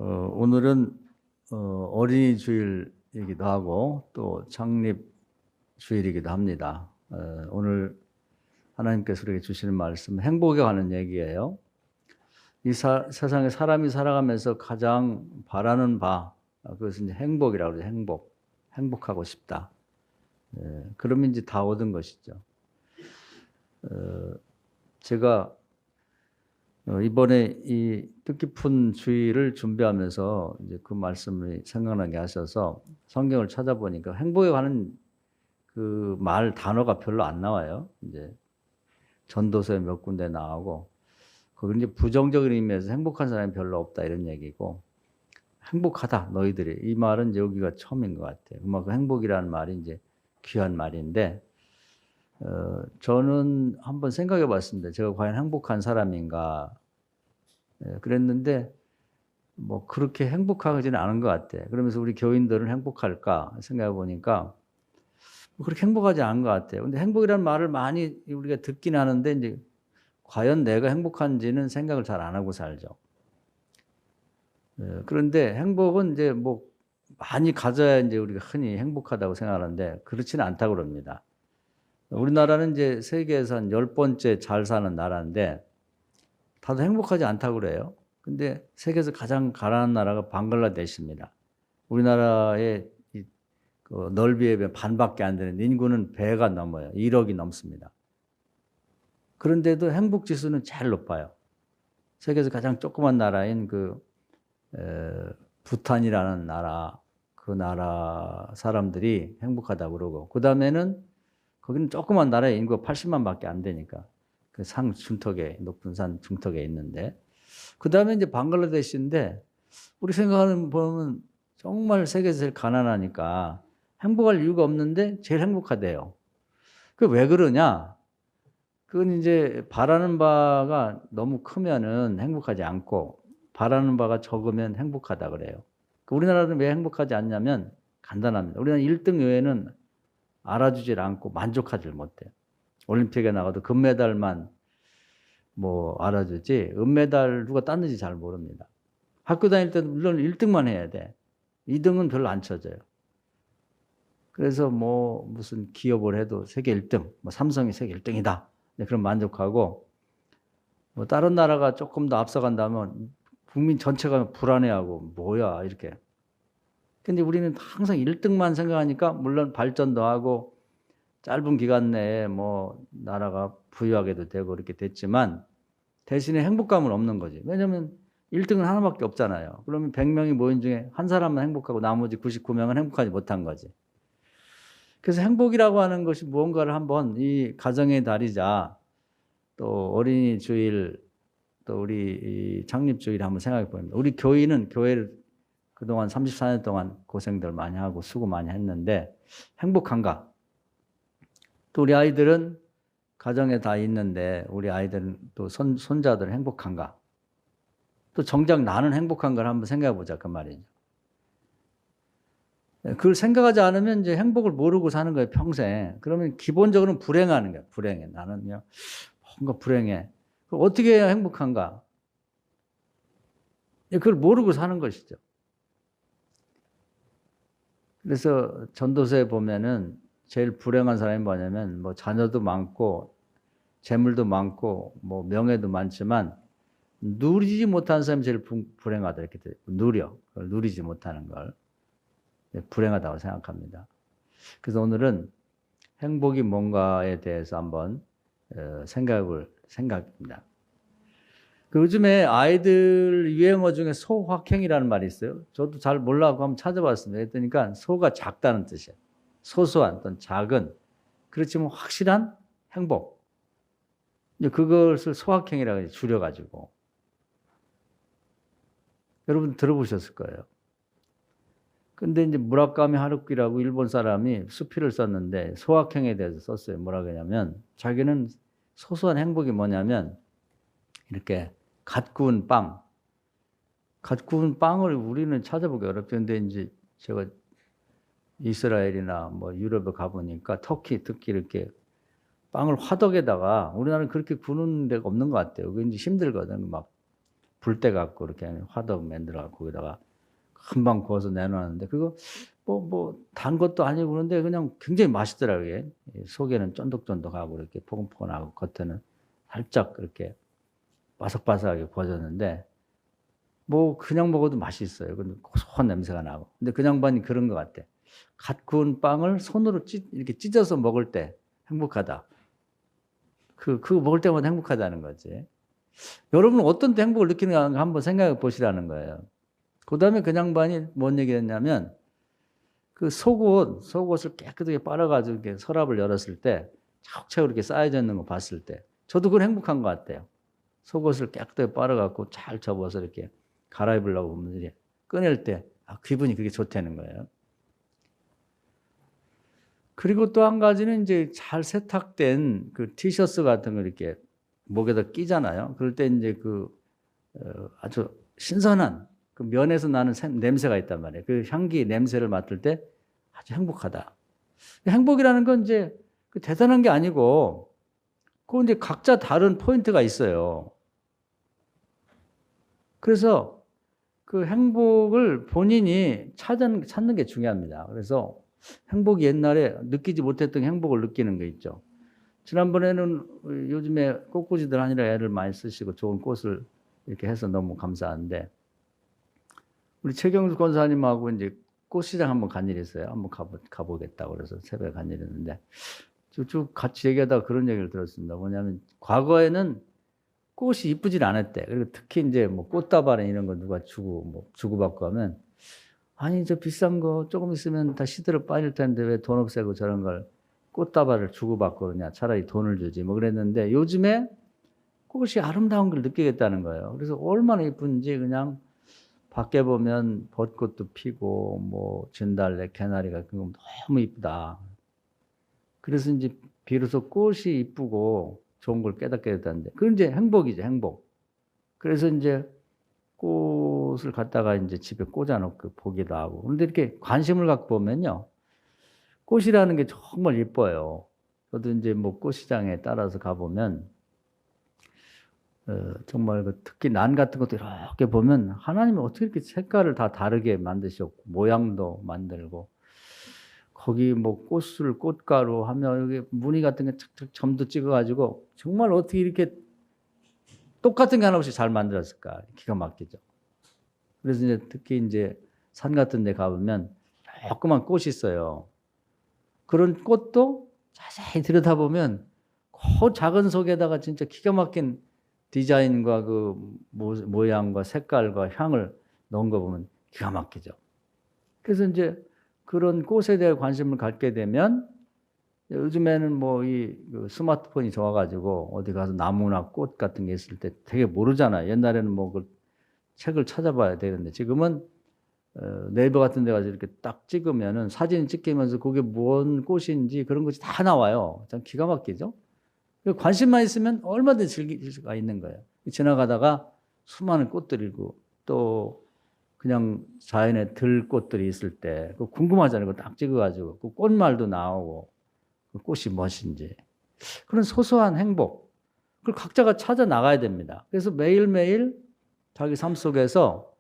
오늘은 어린이 주일이기도 하고 또 창립 주일이기도 합니다. 오늘 하나님께서 우리에게 주시는 말씀은 행복에 관한 얘기예요. 이 세상에 사람이 살아가면서 가장 바라는 바, 그것은 이제 행복이라고 그러죠. 행복하고 싶다. 그러면 이제 다 얻은 것이죠. 제가 이번에 이 뜻깊은 주일을 준비하면서 이제 그 말씀이 생각나게 하셔서 성경을 찾아보니까 행복에 관한 그 말 단어가 별로 안 나와요. 이제 전도서에 몇 군데 나오고, 거기 이제 부정적인 의미에서 행복한 사람이 별로 없다 이런 얘기고, 행복하다 너희들이, 이 말은 여기가 처음인 것 같아요. 그만큼 행복이라는 말이 이제 귀한 말인데, 저는 한번 생각해 봤습니다. 제가 과연 행복한 사람인가. 그랬는데, 뭐, 그렇게 행복하지는 않은 것 같아요. 그러면서 우리 교인들은 행복할까 생각해 보니까, 그렇게 행복하지 않은 것 같아요. 근데 행복이라는 말을 많이 우리가 듣긴 하는데, 이제, 과연 내가 행복한지는 생각을 잘 안 하고 살죠. 그런데 행복은 이제 뭐, 많이 가져야 이제 우리가 흔히 행복하다고 생각하는데, 그렇지는 않다고 그럽니다. 우리나라는 이제 세계에서 한 10번째 잘 사는 나라인데 다들 행복하지 않다고 그래요. 근데 세계에서 가장 가난한 나라가 방글라데시입니다. 우리나라의 그 넓이에 비해 반밖에 안 되는 인구는 배가 넘어요. 1억이 넘습니다. 그런데도 행복 지수는 제일 높아요. 세계에서 가장 조그만 나라인 부탄이라는 나라, 그 나라 사람들이 행복하다고 그러고, 그 다음에는 거기는 조그만 나라에 인구가 80만밖에 안 되니까 그 산 중턱에, 높은 산 중턱에 있는데, 그 다음에 이제 방글라데시인데, 우리 생각하는 보면 정말 세계에서 제일 가난하니까 행복할 이유가 없는데 제일 행복하대요. 그 왜 그러냐? 그건 이제 바라는 바가 너무 크면은 행복하지 않고 바라는 바가 적으면 행복하다 그래요. 우리나라는 왜 행복하지 않냐면 간단합니다. 우리나라 1등 외에는 알아주질 않고 만족하지 못해요. 올림픽에 나가도 금메달만 뭐 알아주지 은메달 누가 땄는지 잘 모릅니다. 학교 다닐 때도 물론 1등만 해야 돼. 2등은 별로 안 쳐져요. 그래서 뭐 무슨 기업을 해도 세계 1등, 뭐 삼성이 세계 1등이다. 그럼 만족하고, 뭐 다른 나라가 조금 더 앞서간다면 국민 전체가 불안해하고 뭐야 이렇게. 근데 우리는 항상 1등만 생각하니까 물론 발전도 하고 짧은 기간 내에 뭐 나라가 부유하게도 되고 이렇게 됐지만 대신에 행복감은 없는 거지. 왜냐하면 1등은 하나밖에 없잖아요. 그러면 100명이 모인 중에 한 사람만 행복하고 나머지 99명은 행복하지 못한 거지. 그래서 행복이라고 하는 것이 무언가를 한번 이 가정의 달이자 또 어린이 주일 또 우리 창립 주일 한번 생각해 봅니다. 우리 교인은 교회를 그동안 34년 동안 고생들 많이 하고 수고 많이 했는데 행복한가? 또 우리 아이들은 가정에 다 있는데 우리 아이들은 또 손자들은 행복한가? 또 정작 나는 행복한 걸 한번 생각해 보자 그 말이죠. 그걸 생각하지 않으면 이제 행복을 모르고 사는 거예요, 평생. 그러면 기본적으로는 불행하는 거예요. 불행해. 나는 그냥 뭔가 불행해. 그럼 어떻게 해야 행복한가? 그걸 모르고 사는 것이죠. 그래서 전도서에 보면은 제일 불행한 사람이 뭐냐면 뭐 자녀도 많고 재물도 많고 뭐 명예도 많지만 누리지 못하는 사람이 제일 불행하다 이렇게 돼요. 그걸 누리지 못하는 걸 불행하다고 생각합니다. 그래서 오늘은 행복이 뭔가에 대해서 한번 생각입니다. 요즘에 아이들 유행어 중에 소확행이라는 말이 있어요. 저도 잘 몰라고 한번 찾아봤습니다. 그러니까 소가 작다는 뜻이에요. 소소한 또는 작은, 그렇지만 확실한 행복. 그것을 소확행이라고 줄여가지고. 여러분 들어보셨을 거예요. 근데 이제 무라카미 하루키라고 일본 사람이 수필을 썼는데 소확행에 대해서 썼어요. 뭐라 그러냐면 자기는 소소한 행복이 뭐냐면 이렇게 갓 구운 빵을 우리는 찾아보기 어렵죠. 근데 이제 제가 이스라엘이나 뭐 유럽에 가보니까 터키 특히 이렇게 빵을 화덕에다가 우리나라는 그렇게 구는 데가 없는 것 같아요. 그게 이제 힘들거든. 막 불대 갖고 이렇게 화덕 만들어 갖고 거기다가 금방 구워서 내놓았는데 그거 뭐 단 것도 아니고 그런데 그냥 굉장히 맛있더라고요. 속에는 쫀득쫀득하고 이렇게 포근포근하고 겉에는 살짝 그렇게 바삭바삭하게 구워졌는데 뭐 그냥 먹어도 맛이 있어요. 근데 고소한 냄새가 나고. 근데 그 양반이 그런 것 같아. 갓 구운 빵을 손으로 이렇게 찢어서 먹을 때 행복하다. 그거 먹을 때마다 행복하다는 거지. 여러분은 어떤 때 행복을 느끼는가 한번 생각해 보시라는 거예요. 그 다음에 그 양반이 뭔 얘기 했냐면 그 속옷을 깨끗하게 빨아가지고 이렇게 서랍을 열었을 때 차곡차곡 이렇게 쌓여져 있는 거 봤을 때 저도 그건 행복한 것 같아요. 속옷을 깨끗하게 빨아갖고 잘 접어서 이렇게 갈아입으려고 보면 이제 꺼낼 때 기분이 그게 좋다는 거예요. 그리고 또 한 가지는 이제 잘 세탁된 그 티셔츠 같은 거 이렇게 목에다 끼잖아요. 그럴 때 이제 아주 신선한 그 면에서 나는 냄새가 있단 말이에요. 그 향기 냄새를 맡을 때 아주 행복하다. 행복이라는 건 이제 대단한 게 아니고 그건 이제 각자 다른 포인트가 있어요. 그래서 그 행복을 본인이 찾는 게 중요합니다. 그래서 행복이 옛날에 느끼지 못했던 행복을 느끼는 게 있죠. 지난번에는 요즘에 꽃꽂이들 하느라 애를 많이 쓰시고 좋은 꽃을 이렇게 해서 너무 감사한데 우리 최경수 권사님하고 이제 꽃시장 한번 간 일이 있어요. 한번 가보겠다고 그래서 새벽에 간 일이 있는데 쭉 같이 얘기하다가 그런 얘기를 들었습니다. 뭐냐면 과거에는 꽃이 이쁘질 않았대. 그리고 특히 이제 뭐 꽃다발 이런 거 누가 주고받고 하면 아니 저 비싼 거 조금 있으면 다 시들어 빠질 텐데 왜 돈 없애고 저런 걸 꽃다발을 주고받고 그러냐. 차라리 돈을 주지. 뭐 그랬는데 요즘에 꽃이 아름다운 걸 느끼겠다는 거예요. 그래서 얼마나 이쁜지 그냥 밖에 보면 벚꽃도 피고 뭐 진달래, 개나리 같은 거 너무 이쁘다. 그래서 이제 비로소 꽃이 이쁘고 좋은 걸 깨닫게 됐다는데 그건 이제 행복이죠, 행복. 그래서 이제 꽃을 갖다가 이제 집에 꽂아놓고 보기도 하고. 그런데 이렇게 관심을 갖고 보면요, 꽃이라는 게 정말 예뻐요. 저도 이제 뭐 꽃시장에 따라서 가보면 정말 특히 난 같은 것도 이렇게 보면 하나님이 어떻게 이렇게 색깔을 다 다르게 만드셨고 모양도 만들고 거기 뭐 꽃가루 하면 여기 무늬 같은 게 착착 점도 찍어가지고 정말 어떻게 이렇게 똑같은 게 하나 없이 잘 만들었을까 기가 막히죠. 그래서 이제 특히 이제 산 같은 데 가보면 조그만 꽃이 있어요. 그런 꽃도 자세히 들여다보면 그 작은 속에다가 진짜 기가 막힌 디자인과 그 모양과 색깔과 향을 넣은 거 보면 기가 막히죠. 그래서 이제 그런 꽃에 대해 관심을 갖게 되면 요즘에는 뭐 스마트폰이 좋아가지고 어디 가서 나무나 꽃 같은 게 있을 때 되게 모르잖아요. 옛날에는 뭐 그 책을 찾아봐야 되는데 지금은 네이버 같은 데 가서 이렇게 딱 찍으면은 사진 찍히면서 그게 뭔 꽃인지 그런 것이 다 나와요. 참 기가 막히죠. 관심만 있으면 얼마든지 즐길 수가 있는 거예요. 지나가다가 수많은 꽃들이고 또 그냥 자연에 들꽃들이 있을 때 궁금하잖아요. 그거 딱 찍어가지고 그 꽃말도 나오고 그 꽃이 무엇인지 그런 소소한 행복 그걸 각자가 찾아 나가야 됩니다. 그래서 매일매일 자기 삶 속에서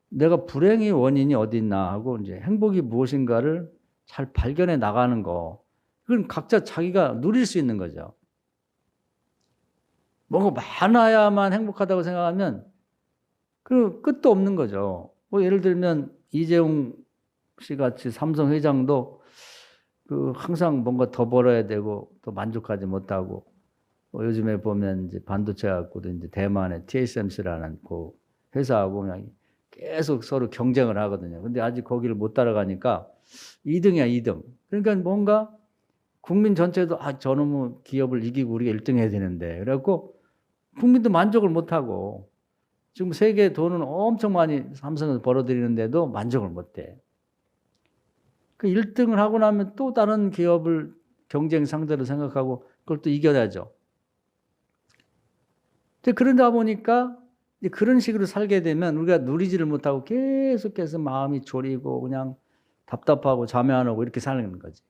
내가 불행의 원인이 어디 있나 하고 이제 행복이 무엇인가를 잘 발견해 나가는 거 그건 각자 자기가 누릴 수 있는 거죠. 뭔가 많아야만 행복하다고 생각하면 그 끝도 없는 거죠. 뭐 예를 들면 이재용 씨 같이 삼성 회장도 항상 뭔가 더 벌어야 되고 또 만족하지 못하고 요즘에 보면 이제 반도체 갖고도 이제 대만의 TSMC라는 그 회사하고 그냥 계속 서로 경쟁을 하거든요. 근데 아직 거기를 못 따라가니까 2등이야, 2등. 그러니까 뭔가 국민 전체도 저놈의 기업을 이기고 우리가 1등 해야 되는데 그래갖고 국민도 만족을 못하고 지금 세계 돈은 엄청 많이 삼성에서 벌어들이는데도 만족을 못해. 그 1등을 하고 나면 또 다른 기업을 경쟁 상대로 생각하고 그걸 또 이겨내죠. 그러다 보니까 그런 식으로 살게 되면 우리가 누리지를 못하고 계속해서 마음이 졸이고 그냥 답답하고 잠이 안 오고 이렇게 사는 거지.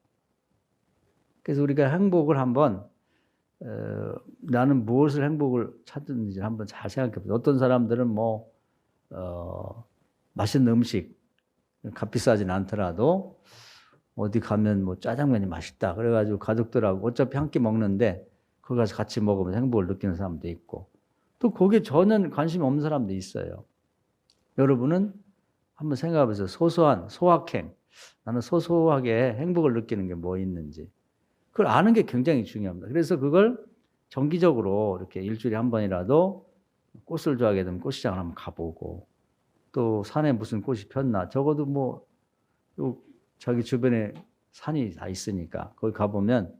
그래서 우리가 행복을 한번 나는 무엇을 행복을 찾는지 한번 잘 생각해 보세요. 어떤 사람들은 맛있는 음식, 값비싸진 않더라도 어디 가면 뭐 짜장면이 맛있다. 그래가지고 가족들하고 어차피 한 끼 먹는데 거기 가서 같이 먹으면 행복을 느끼는 사람도 있고 또 거기에 전혀 관심이 없는 사람도 있어요. 여러분은 한번 생각해 보세요. 소소한 소확행. 나는 소소하게 행복을 느끼는 게 뭐 있는지. 그걸 아는 게 굉장히 중요합니다. 그래서 그걸 정기적으로 이렇게 일주일에 한 번이라도 꽃을 좋아하게 되면 꽃시장을 한번 가보고 또 산에 무슨 꽃이 폈나 적어도 뭐 자기 주변에 산이 다 있으니까 거기 가보면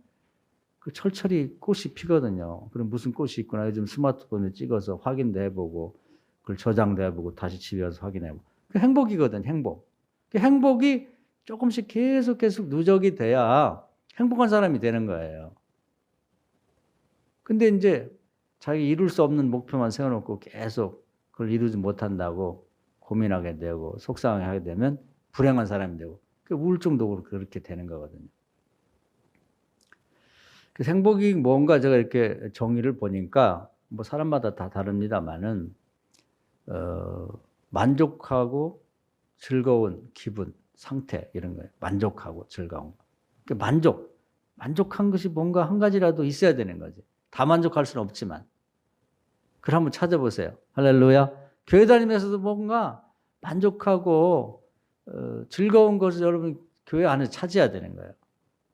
그 철철이 꽃이 피거든요. 그럼 무슨 꽃이 있구나 요즘 스마트폰에 찍어서 확인도 해보고 그걸 저장도 해보고 다시 집에 와서 확인해보고 그 행복이거든. 행복. 그 행복이 조금씩 계속 누적이 돼야 행복한 사람이 되는 거예요. 근데 이제 자기 이룰 수 없는 목표만 세워놓고 계속 그걸 이루지 못한다고 고민하게 되고 속상하게 되면 불행한 사람이 되고 우울증도 그렇게 되는 거거든요. 그래서 행복이 뭔가 제가 이렇게 정의를 보니까 뭐 사람마다 다 다릅니다만은 만족하고 즐거운 기분, 상태 이런 거예요. 만족하고 즐거운 거. 만족한 것이 뭔가 한 가지라도 있어야 되는 거지. 다 만족할 수는 없지만. 그걸 한번 찾아보세요. 할렐루야. 교회 다니면서도 뭔가 만족하고 즐거운 것을 여러분 교회 안에 찾아야 되는 거예요.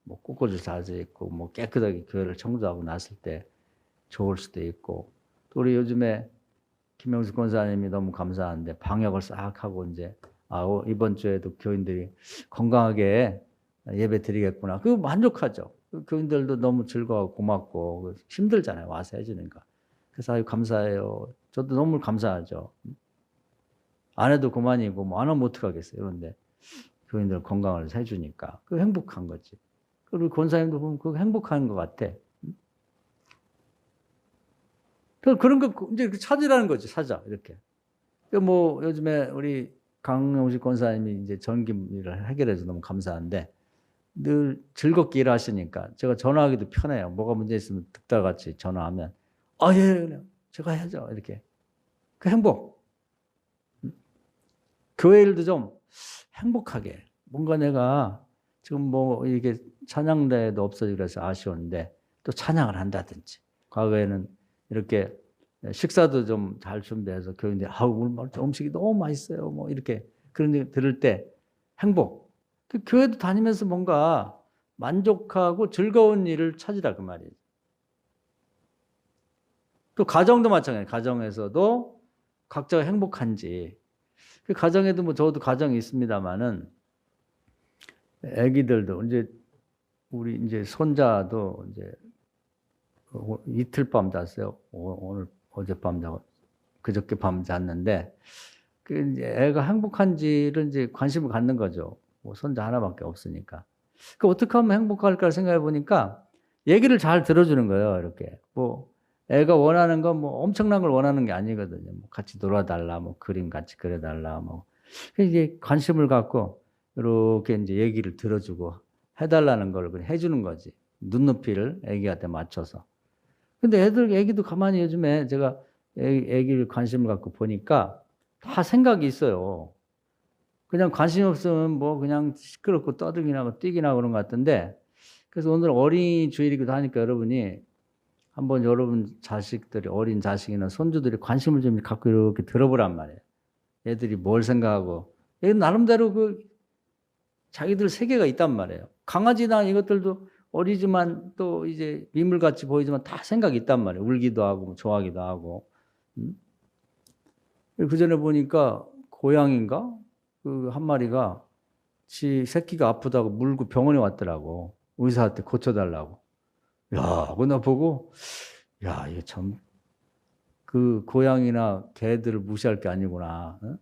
뭐 꽃꽂이를 잘 있고 뭐 깨끗하게 교회를 청소하고 났을 때 좋을 수도 있고 또 우리 요즘에 김영수 권사님이 너무 감사한데 방역을 싹 하고 이제 이번 주에도 교인들이 건강하게 예배 드리겠구나. 그거 만족하죠. 교인들도 너무 즐거워 고맙고 힘들잖아요. 와서 해주니까. 그래서 아유 감사해요. 저도 너무 감사하죠. 안 해도 그만이고 뭐 안 하면 어떡하겠어요. 그런데 교인들 건강을 해주니까 그 행복한 거지. 그리고 권사님도 보면 그거 행복한 것 같아. 그런 거 이제 찾으라는 거지. 찾아 이렇게. 뭐 요즘에 우리 강용식 권사님이 이제 전기를 해결해서 너무 감사한데 늘 즐겁게 일하시니까 제가 전화하기도 편해요. 뭐가 문제 있으면 득달같이 전화하면 예, 제가 해야죠. 이렇게. 그 행복. 교회 일도 좀 행복하게. 뭔가 내가 지금 뭐 이게 찬양대도 없어지고 그래서 아쉬운데 또 찬양을 한다든지 과거에는 이렇게 식사도 좀 잘 준비해서 교인들이 오늘 음식이 너무 맛있어요. 뭐 이렇게 그런 얘기 들을 때 행복. 그 교회도 다니면서 뭔가 만족하고 즐거운 일을 찾으라 그 말이에요. 또 가정도 마찬가지예요. 가정에서도 각자가 행복한지. 그 가정에도 뭐 저도 가정이 있습니다만은 아기들도 이제 우리 이제 손자도 이제 이틀 밤 잤어요. 오늘 어젯밤 자고 그저께 밤 잤는데 그 이제 애가 행복한지를 이제 관심을 갖는 거죠. 뭐 손자 하나밖에 없으니까. 그 어떻게 하면 행복할까 생각해 보니까 얘기를 잘 들어주는 거예요. 이렇게 뭐 애가 원하는 건 뭐 엄청난 걸 원하는 게 아니거든요. 뭐 같이 놀아달라, 뭐 그림 같이 그려달라, 뭐 이제 관심을 갖고 이렇게 이제 얘기를 들어주고 해달라는 걸 그냥 해주는 거지. 눈높이를 애기한테 맞춰서. 근데 애기도 가만히 요즘에 제가 애기를 관심을 갖고 보니까 다 생각이 있어요. 그냥 관심 없으면 뭐 그냥 시끄럽고 떠들기나 하고 뛰기나 그런 것 같은데 그래서 오늘 어린이 주일이기도 하니까 여러분이 한번 여러분 자식들이 어린 자식이나 손주들이 관심을 좀 갖고 이렇게 들어보란 말이에요. 애들이 뭘 생각하고 얘들 나름대로 그 자기들 세계가 있단 말이에요. 강아지나 이것들도 어리지만 또 이제 미물같이 보이지만 다 생각이 있단 말이에요. 울기도 하고 좋아하기도 하고. 그 전에 보니까 고양인가 그 한 마리가 지 새끼가 아프다고 물고 병원에 왔더라고. 의사한테 고쳐달라고. 야, 그거 나 보고 야, 이게 참 그 고양이나 개들을 무시할 게 아니구나. 어?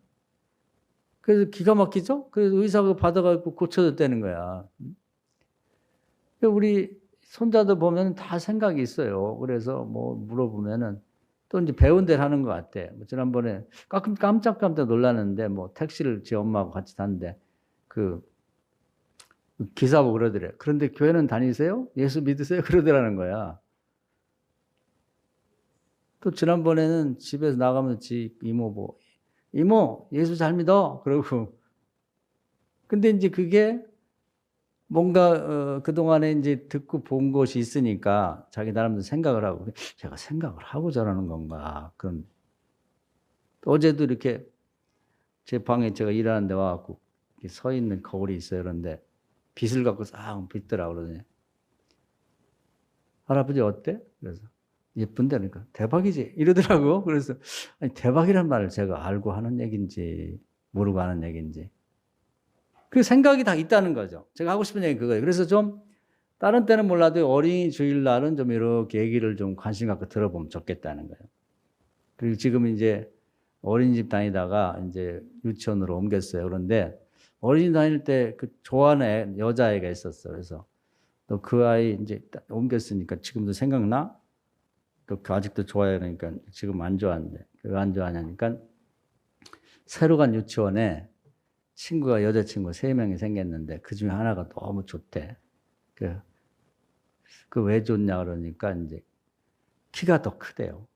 그래서 기가 막히죠? 그래서 의사가 받아가지고 고쳐줬다는 거야. 우리 손자들 보면 다 생각이 있어요. 그래서 뭐 물어보면은 또 이제 배운 대로 하는 것 같아. 뭐 지난번에 가끔 깜짝깜짝 놀랐는데 뭐 택시를 제 엄마하고 같이 탔는데 그 기사하고 그러더래. 그런데 교회는 다니세요? 예수 믿으세요? 그러더라는 거야. 또 지난번에는 집에서 나가면서 지 이모 보고 이모 예수 잘 믿어 그러고 근데 이제 그게 뭔가 그동안에 이제 듣고 본 것이 있으니까 자기 나름대로 생각을 하고 제가 생각을 하고 저러는 건가 그런 어제도 이렇게 제 방에 제가 일하는 데 와갖고 서 있는 거울이 있어요. 그런데 빛을 갖고 싹 빛더라고 그러더니 할아버지 어때? 그래서 예쁜데 그러니까 대박이지 이러더라고. 그래서 아니 대박이란 말을 제가 알고 하는 얘기인지 모르고 하는 얘기인지 그 생각이 다 있다는 거죠. 제가 하고 싶은 얘기 그거예요. 그래서 좀 다른 때는 몰라도 어린이 주일날은 좀 이렇게 얘기를 좀 관심 갖고 들어보면 좋겠다는 거예요. 그리고 지금 이제 어린이집 다니다가 이제 유치원으로 옮겼어요. 그런데 어린이집 다닐 때 그 좋아하는 여자애가 있었어. 그래서 너 그 아이 이제 옮겼으니까 지금도 생각나? 또 아직도 좋아해. 그러니까 지금 안 좋아하는데 왜 안 좋아하냐니까 새로 간 유치원에 친구가 여자친구 3명이 생겼는데 그 중에 하나가 너무 좋대. 그 왜 좋냐 그러니까 이제 키가 더 크대요.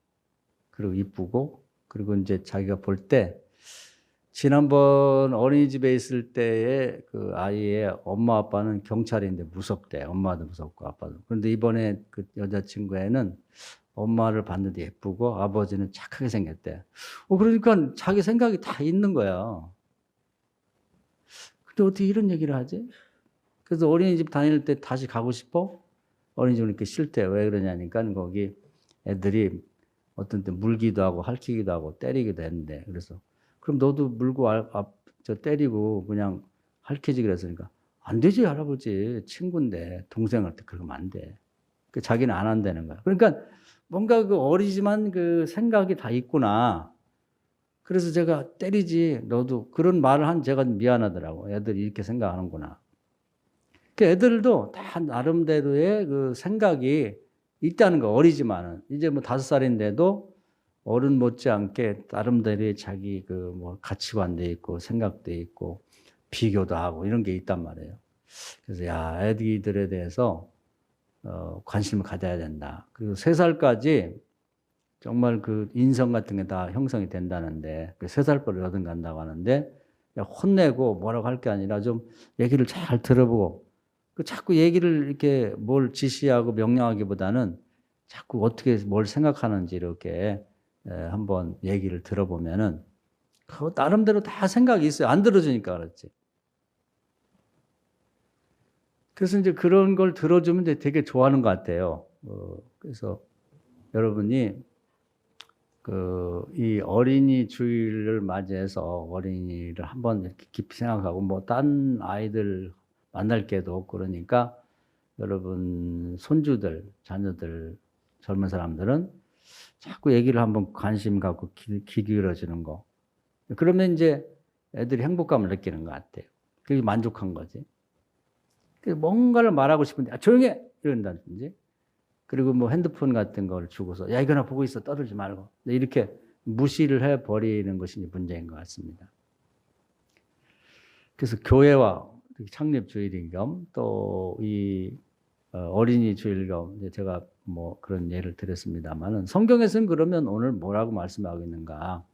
그리고 이쁘고 그리고 이제 자기가 볼 때 지난번 어린이집에 있을 때의 그 아이의 엄마 아빠는 경찰인데 무섭대. 엄마도 무섭고 아빠도. 그런데 이번에 그 여자친구애는 엄마를 봤는데 예쁘고 아버지는 착하게 생겼대. 그러니까 자기 생각이 다 있는 거야. 근데 어떻게 이런 얘기를 하지? 그래서 어린이집 다닐 때 다시 가고 싶어? 어린이집은 이렇게 싫대. 왜 그러냐니까 거기 애들이 어떤 때 물기도 하고 핥히기도 하고 때리기도 했는데 그래서 그럼 너도 물고 때리고 그냥 핥히지 그랬으니까 안 되지 할아버지 친구인데 동생한테 그러면 안 돼. 자기는 안 한다는 거야. 그러니까 뭔가 그 어리지만 그 생각이 다 있구나. 그래서 제가 때리지 너도 그런 말을 한 제가 미안하더라고. 애들이 이렇게 생각하는구나. 그 애들도 다 나름대로의 그 생각이 있다는 거 어리지만은 이제 뭐 5살인데도 어른 못지않게 나름대로의 자기 그 뭐 가치관도 있고 생각도 있고 비교도 하고 이런 게 있단 말이에요. 그래서 야 애들에 대해서 관심을 가져야 된다. 그리고 3살까지 정말 그 인성 같은 게 다 형성이 된다는데 3살벌을 여든 간다고 하는데 혼내고 뭐라고 할 게 아니라 좀 얘기를 잘 들어보고 자꾸 얘기를 이렇게 뭘 지시하고 명령하기보다는 자꾸 어떻게 뭘 생각하는지 이렇게 한번 얘기를 들어보면은 그 나름대로 다 생각이 있어요. 안 들어주니까 그렇지. 그래서 이제 그런 걸 들어주면 이제 되게 좋아하는 것 같아요. 그래서 여러분이 이 어린이 주일을 맞이해서 어린이를 한번 이렇게 깊이 생각하고 뭐 딴 아이들 만날 게도 없고 그러니까 여러분 손주들, 자녀들, 젊은 사람들은 자꾸 얘기를 한번 관심 갖고 귀 기울여주는 거. 그러면 이제 애들이 행복감을 느끼는 것 같아요. 그게 만족한 거지. 뭔가를 말하고 싶은데 조용히 해! 이런다든지. 그리고 뭐 핸드폰 같은 걸 주고서 야 이거나 보고 있어 떠들지 말고 이렇게 무시를 해버리는 것이 문제인 것 같습니다. 그래서 교회와 창립 주일인 겸 또 이 어린이 주일 겸 제가 뭐 그런 예를 들었습니다만은 성경에서는 그러면 오늘 뭐라고 말씀하고 있는가?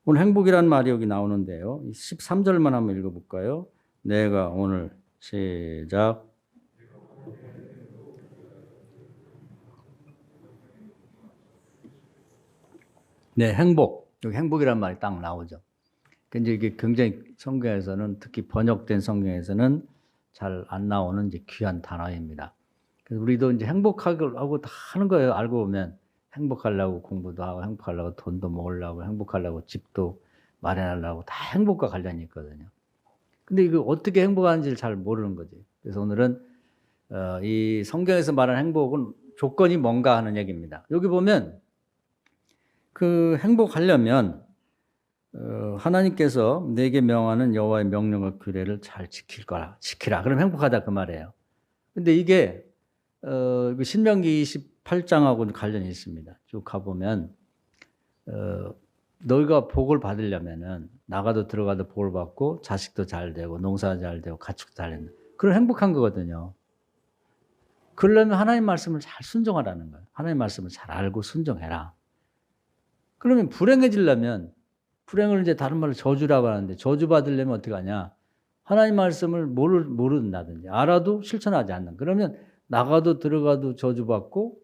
오늘 행복이라는 말이 여기 나오는데요. 13절만 한번 읽어볼까요? 내가 오늘 시작. 네, 행복. 여기 행복이라는 말이 딱 나오죠. 근데 이게 굉장히 성경에서는 특히 번역된 성경에서는 잘 안 나오는 이제 귀한 단어입니다. 그래서 우리도 이제 행복하고 다 하는 거예요. 알고 보면 행복하려고 공부도 하고 행복하려고 돈도 모으려고 행복하려고 집도 마련하려고 다 행복과 관련이 있거든요. 근데 이거 어떻게 행복하는지를 잘 모르는 거지. 그래서 오늘은 이 성경에서 말하는 행복은 조건이 뭔가 하는 얘기입니다. 여기 보면 그 행복하려면 하나님께서 내게 명하는 여호와의 명령과 규례를 잘 지키라. 그럼 행복하다 그 말이에요. 근데 이게 신명기 28장하고는 관련이 있습니다. 쭉 가보면 너희가 복을 받으려면은 나가도 들어가도 복을 받고 자식도 잘 되고 농사 잘 되고 가축도 잘 된다. 그런 행복한 거거든요. 그러려면 하나님 말씀을 잘 순종하라는 거예요. 하나님 말씀을 잘 알고 순종해라. 그러면 불행해지려면 불행을 이제 다른 말로 저주라고 하는데 저주 받으려면 어떻게 하냐? 하나님 말씀을 모른다든지 알아도 실천하지 않는. 그러면 나가도 들어가도 저주받고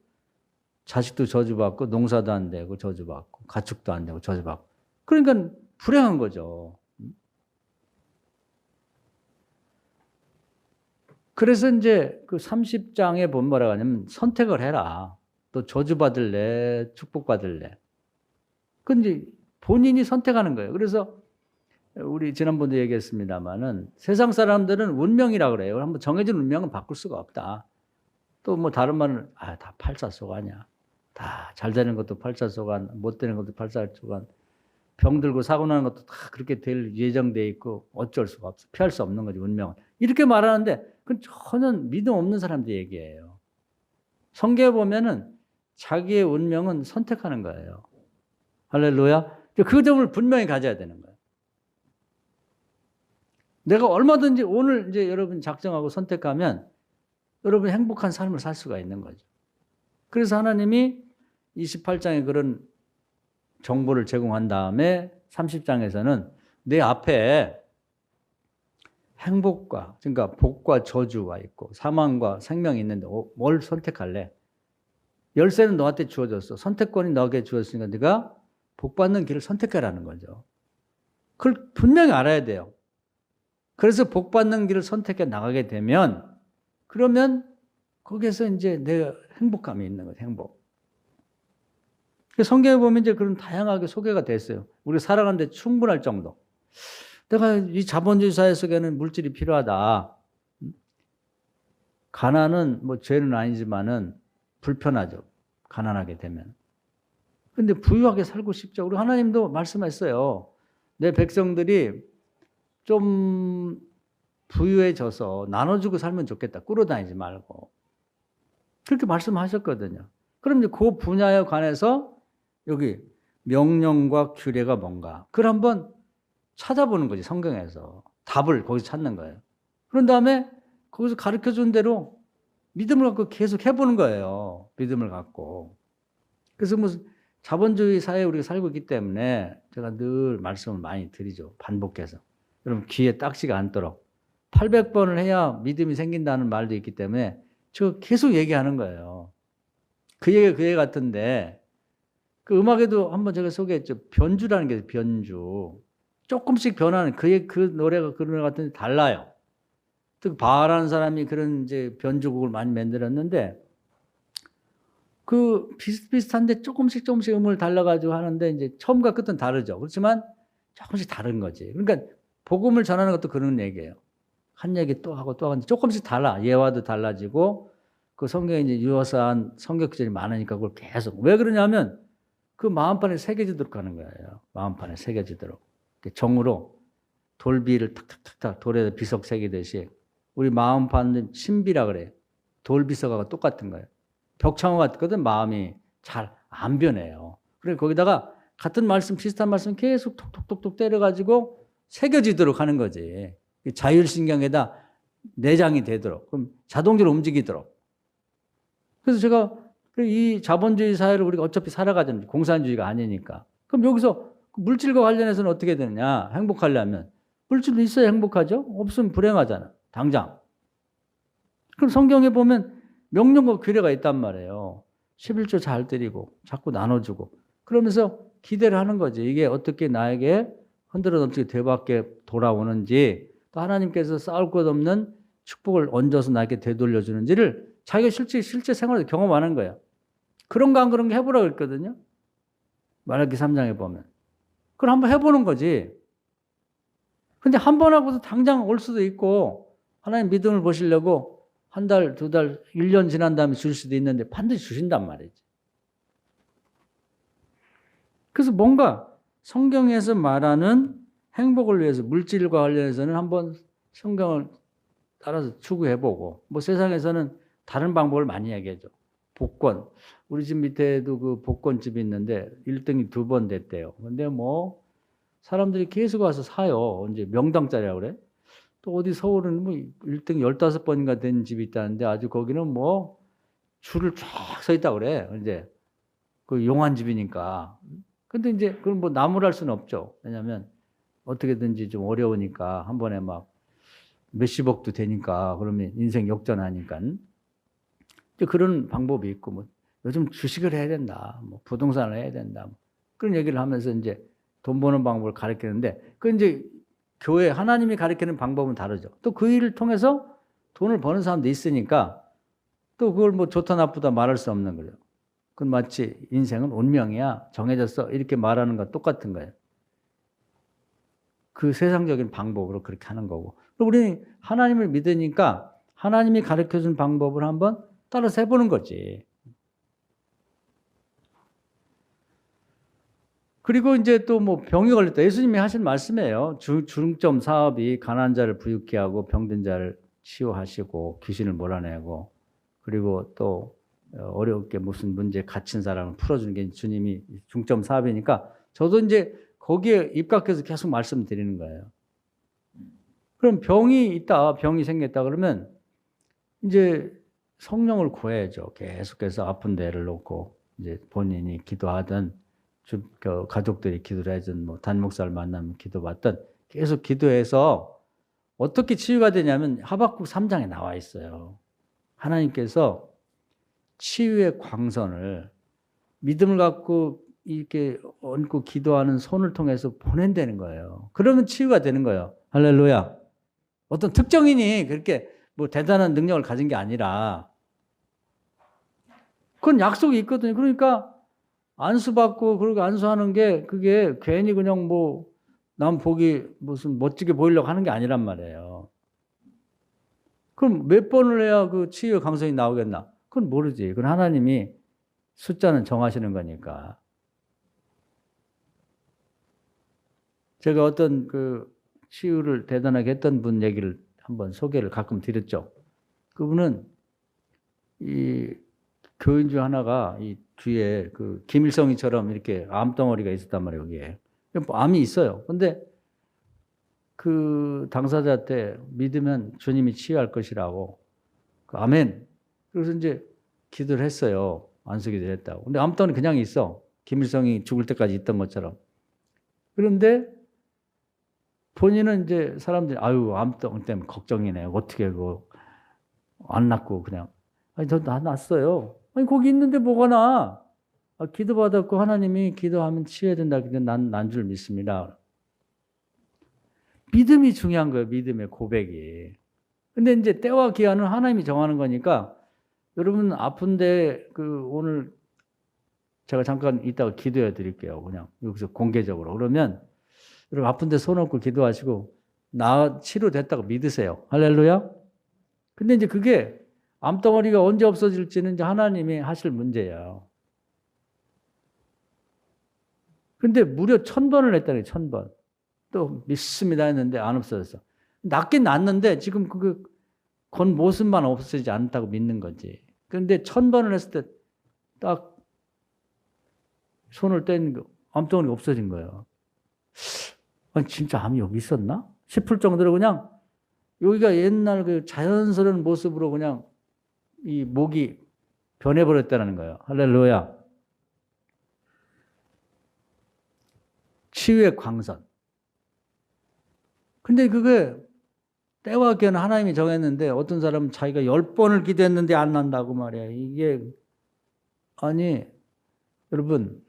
자식도 저주받고 농사도 안 되고 저주받고 가축도 안 되고 저주받고. 그러니까 불행한 거죠. 그래서 이제 그 30장에 보면 뭐라고 하냐면 선택을 해라. 또 저주받을래, 축복받을래. 근데 본인이 선택하는 거예요. 그래서 우리 지난번도 얘기했습니다만은 세상 사람들은 운명이라 그래요. 한번 정해진 운명은 바꿀 수가 없다. 또 뭐 다른 말은 다 팔자소관이야. 다 잘 되는 것도 팔자소관, 못 되는 것도 팔자소관, 병 들고 사고 나는 것도 다 그렇게 될 예정돼 있고 어쩔 수가 없어. 피할 수 없는 거지 운명은. 이렇게 말하는데 그건 전혀 믿음 없는 사람들 얘기예요. 성경에 보면은 자기의 운명은 선택하는 거예요. 할렐루야. 그 점을 분명히 가져야 되는 거예요. 내가 얼마든지 오늘 이제 여러분 작정하고 선택하면 여러분이 행복한 삶을 살 수가 있는 거죠. 그래서 하나님이 28장에 그런 정보를 제공한 다음에 30장에서는 내 앞에 행복과, 그러니까 복과 저주가 있고 사망과 생명이 있는데 뭘 선택할래? 열쇠는 너한테 주어졌어. 선택권이 너에게 주어졌으니까 네가 복받는 길을 선택하라는 거죠. 그걸 분명히 알아야 돼요. 그래서 복받는 길을 선택해 나가게 되면 그러면 거기에서 이제 내가 행복감이 있는 거죠. 행복. 성경에 보면 이제 그런 다양하게 소개가 됐어요. 우리 살아가는데 충분할 정도. 내가 이 자본주의 사회 속에는 물질이 필요하다. 가난은 뭐 죄는 아니지만은 불편하죠. 가난하게 되면. 근데 부유하게 살고 싶죠. 우리 하나님도 말씀했어요. 내 백성들이 좀 부유해져서 나눠주고 살면 좋겠다. 끌어다니지 말고. 그렇게 말씀하셨거든요. 그럼 이제 그 분야에 관해서 여기 명령과 규례가 뭔가. 그걸 한번 찾아보는 거지, 성경에서. 답을 거기서 찾는 거예요. 그런 다음에 거기서 가르쳐 준 대로 믿음을 갖고 계속 해보는 거예요. 믿음을 갖고. 그래서 무슨 자본주의 사회에 우리가 살고 있기 때문에 제가 늘 말씀을 많이 드리죠. 반복해서. 여러분 귀에 딱지가 않도록. 800번을 해야 믿음이 생긴다는 말도 있기 때문에 저 계속 얘기하는 거예요. 그 얘기가 그 얘기 같은데 그 음악에도 한번 제가 소개했죠. 변주라는 게 있어요. 변주. 조금씩 변하는 그 노래가 그 노래 같은데 달라요. 즉 바하라는 사람이 그런 이제 변주곡을 많이 만들었는데 그 비슷비슷한데 조금씩 음을 달라가지고 하는데 이제 처음과 끝은 다르죠. 그렇지만 조금씩 다른 거지. 그러니까 복음을 전하는 것도 그런 얘기예요. 한 얘기 또 하고 또 하는데 조금씩 달라. 예화도 달라지고 그 성경에 이제 유사한 성경 구절이 많으니까 그걸 계속. 왜 그러냐면 그 마음판에 새겨지도록 하는 거예요. 마음판에 새겨지도록. 정으로 돌비를 탁탁탁탁 돌에다 비석 새기듯이 우리 마음판은 신비라 그래요. 돌비석하고 똑같은 거예요. 벽창호 같거든. 마음이 잘 안 변해요. 그래서 거기다가 같은 말씀 비슷한 말씀 계속 톡톡톡톡 때려가지고 새겨지도록 하는 거지. 자율신경에다 내장이 되도록 그럼 자동적으로 움직이도록. 그래서 제가 이 자본주의 사회를 우리가 어차피 살아가잖아요. 공산주의가 아니니까. 그럼 여기서 물질과 관련해서는 어떻게 되느냐. 행복하려면 물질도 있어야 행복하죠. 없으면 불행하잖아. 당장. 그럼 성경에 보면 명령과 규례가 있단 말이에요. 11조 잘 드리고 자꾸 나눠주고 그러면서 기대를 하는 거지. 이게 어떻게 나에게 흔들어 넘치게 되받게 돌아오는지 또 하나님께서 쌓을 것 없는 축복을 얹어서 나에게 되돌려주는지를 자기가 실제 생활에서 경험하는 거예요. 그런 거 안 그런 거 해보라고 했거든요. 말라기 3장에 보면. 그걸 한번 해보는 거지. 근데 한 번 하고도 당장 올 수도 있고 하나님 믿음을 보시려고 한 달, 두 달, 1년 지난 다음에 줄 수도 있는데 반드시 주신단 말이지. 그래서 뭔가 성경에서 말하는 행복을 위해서 물질과 관련해서는 한번 성경을 따라서 추구해보고 뭐 세상에서는 다른 방법을 많이 얘기하죠. 복권. 우리 집 밑에도 그 복권집이 있는데 1등이 2번 됐대요. 근데 뭐 사람들이 계속 와서 사요. 이제 명당짜리라고 그래. 또 어디 서울은 뭐 1등 15번인가 된 집이 있다는데 아주 거기는 뭐 줄을 쫙 서 있다고 그래. 이제 그 용한 집이니까. 근데 이제 그걸 뭐 나무랄 수는 없죠. 왜냐하면 어떻게든지 좀 어려우니까 한 번에 막 몇십억도 되니까 그러면 인생 역전하니까 이제 그런 방법이 있고 뭐 요즘 주식을 해야 된다, 뭐 부동산을 해야 된다, 뭐 그런 얘기를 하면서 이제 돈 버는 방법을 가르치는데 그 이제 교회 하나님이 가르치는 방법은 다르죠. 또 그 일을 통해서 돈을 버는 사람도 있으니까 또 그걸 뭐 좋다 나쁘다 말할 수 없는 거죠. 그건 마치 인생은 운명이야 정해졌어 이렇게 말하는 거 똑같은 거예요. 그 세상적인 방법으로 그렇게 하는 거고. 우리 하나님을 믿으니까 하나님이 가르쳐준 방법을 한번 따라서 해보는 거지. 그리고 이제 또 뭐 병이 걸렸다. 예수님이 하신 말씀이에요. 중점 사업이 가난한 자를 부유케 하고 병든 자를 치유하시고 귀신을 몰아내고 그리고 또 어렵게 무슨 문제 갇힌 사람을 풀어주는 게 주님이 중점 사업이니까 저도 이제 거기에 입각해서 계속 말씀드리는 거예요. 그럼 병이 있다, 병이 생겼다 그러면 이제 성령을 구해야죠. 계속해서 아픈 데를 놓고 이제 본인이 기도하든 가족들이 기도를 하든 뭐 단목사를 만나면 기도받든 계속 기도해서 어떻게 치유가 되냐면 하박국 3장에 나와 있어요. 하나님께서 치유의 광선을 믿음을 갖고 이렇게 얹고 기도하는 손을 통해서 보낸다는 거예요. 그러면 치유가 되는 거예요. 할렐루야. 어떤 특정인이 그렇게 뭐 대단한 능력을 가진 게 아니라 그건 약속이 있거든요. 그러니까 안수받고 그러고 안수하는 게 그게 괜히 그냥 뭐 남 보기 무슨 멋지게 보이려고 하는 게 아니란 말이에요. 그럼 몇 번을 해야 그 치유의 강성이 나오겠나? 그건 모르지. 그건 하나님이 숫자는 정하시는 거니까. 제가 어떤 그 치유를 대단하게 했던 분 얘기를 한번 소개를 가끔 드렸죠. 그분은 이 교인 중 하나가 이 뒤에 그 김일성이처럼 이렇게 암덩어리가 있었단 말이에요, 여기에. 암이 있어요. 근데 그 당사자한테 믿으면 주님이 치유할 것이라고. 아멘. 그래서 이제 기도를 했어요. 안수기도를 했다고. 근데 암덩어리 그냥 있어. 김일성이 죽을 때까지 있던 것처럼. 그런데 본인은 이제 사람들이 아유 암덩어리 때문에 걱정이네. 어떻게 그거 안 낫고 그냥. 아니 저 났어요. 아니 거기 있는데 뭐가 나? 기도받았고 하나님이 기도하면 치유해야 된다. 근데 난 줄 믿습니다. 믿음이 중요한 거예요. 믿음의 고백이. 근데 이제 때와 기한은 하나님이 정하는 거니까 여러분 아픈데 그 오늘 제가 잠깐 이따가 기도해 드릴게요. 그냥 여기서 공개적으로. 그러면 여러분 아픈데 손 얹고 기도하시고 나 치료됐다고 믿으세요. 할렐루야. 근데 이제 그게 암덩어리가 언제 없어질지는 이제 하나님이 하실 문제예요. 근데 무려 1000번을 했다니 1000번. 또 믿습니다 했는데 안 없어졌어. 낫긴 낫는데 지금 그 겉모습만 없어지지 않다고 믿는 거지. 그런데 1000번을 했을 때 딱 손을 떼는 거 암덩어리가 없어진 거예요. 아니 진짜 암이 여기 있었나? 싶을 정도로 그냥 여기가 옛날 그 자연스러운 모습으로 그냥 이 목이 변해버렸다는 거예요. 할렐루야. 치유의 광선. 근데 그게 때와 기한은 하나님이 정했는데 어떤 사람은 자기가 10번을 기도했는데 안 난다고 말이야. 이게 아니 여러분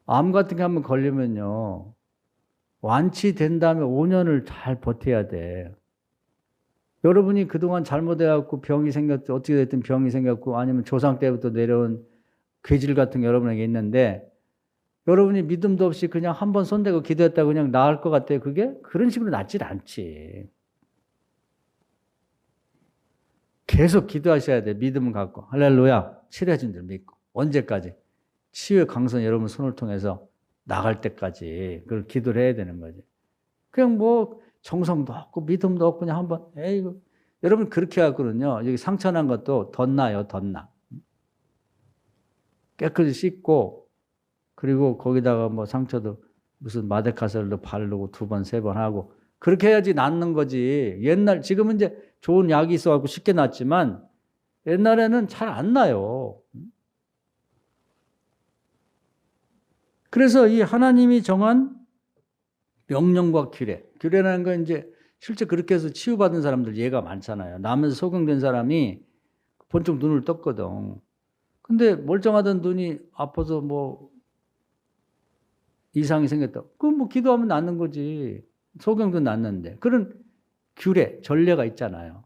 암 같은 게 한번 걸리면요. 완치된 다음에 5년을 잘 버텨야 돼. 여러분이 그동안 잘못해갖고 병이 생겼든 어떻게 됐든 병이 생겼고 아니면 조상 때부터 내려온 괴질 같은 게 여러분에게 있는데 여러분이 믿음도 없이 그냥 한번 손대고 기도했다고 그냥 나을 것 같아요. 그게 그런 식으로 낫질 않지. 계속 기도하셔야 돼. 믿음을 갖고. 할렐루야. 치료해준 줄 믿고. 언제까지? 치유의 강선 여러분 손을 통해서 나갈 때까지 그걸 기도를 해야 되는 거지. 그냥 뭐 정성도 없고 믿음도 없고 그냥 한번 에이구 여러분 그렇게 하거든요. 여기 상처난 것도 덧나요. 덧나. 깨끗이 씻고 그리고 거기다가 뭐 상처도 무슨 마데카설도 바르고 2번, 3번 하고 그렇게 해야지 낫는 거지. 옛날 지금은 이제 좋은 약이 있어갖고 쉽게 낫지만 옛날에는 잘 안 나요. 그래서 이 하나님이 정한 명령과 규례. 규례라는 건 이제 실제 그렇게 해서 치유받은 사람들 예가 많잖아요. 남에서 소경된 사람이 번쩍 눈을 떴거든. 근데 멀쩡하던 눈이 아파서 뭐 이상이 생겼다. 그럼 뭐 기도하면 낫는 거지. 소경도 낫는데. 그런 규례, 전례가 있잖아요.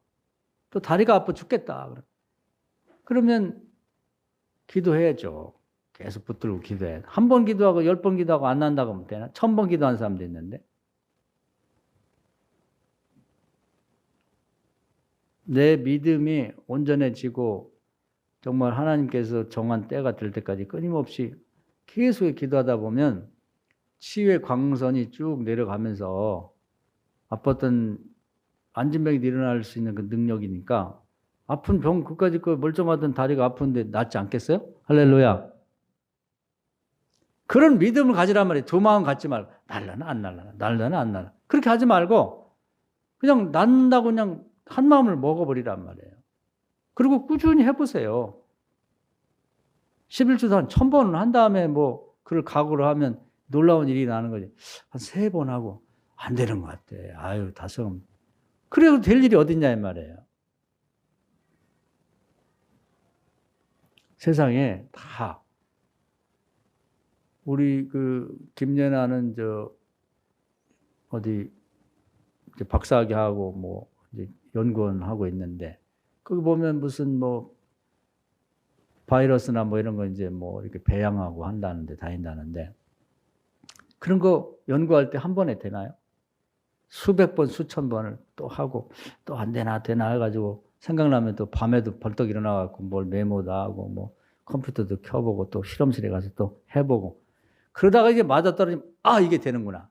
또 다리가 아파 죽겠다. 그러면 기도해야죠. 계속 붙들고 기도해. 한 번 기도하고 10번 기도하고 안 난다고 하면 되나? 1000번 기도한 사람도 있는데. 내 믿음이 온전해지고 정말 하나님께서 정한 때가 될 때까지 끊임없이 계속 기도하다 보면 치유의 광선이 쭉 내려가면서 아팠던 안진병이 일어날 수 있는 그 능력이니까 아픈 병 그까짓 거 멀쩡하던 다리가 아픈데 낫지 않겠어요? 할렐루야. 그런 믿음을 가지란 말이에요. 두 마음 갖지 말고 날라나 안 날라나 날라나 안 날라 그렇게 하지 말고 그냥 낫는다고 그냥 한 마음을 먹어버리란 말이에요. 그리고 꾸준히 해보세요. 11주도 한 1000번은 한 다음에 뭐 그걸 각오를 하면 놀라운 일이 나는 거지. 한 3번 하고 안 되는 것 같아. 아유 다성. 그래도 될 일이 어딨냐 이 말이에요. 세상에 다 우리 그 김연아는 저 어디 이제 박사학위 하고 뭐 이제 연구원 하고 있는데 거기 보면 무슨 뭐 바이러스나 뭐 이런 거 이제 뭐 이렇게 배양하고 한다는데 다닌다는데 그런 거 연구할 때 한 번에 되나요? 수백 번, 수천 번을 또 하고 또 안 되나 해가지고 생각나면 또 밤에도 벌떡 일어나갖고 뭘 메모도 하고 뭐 컴퓨터도 켜보고 또 실험실에 가서 또 해보고 그러다가 이제 맞아떨어지면 아 이게 되는구나.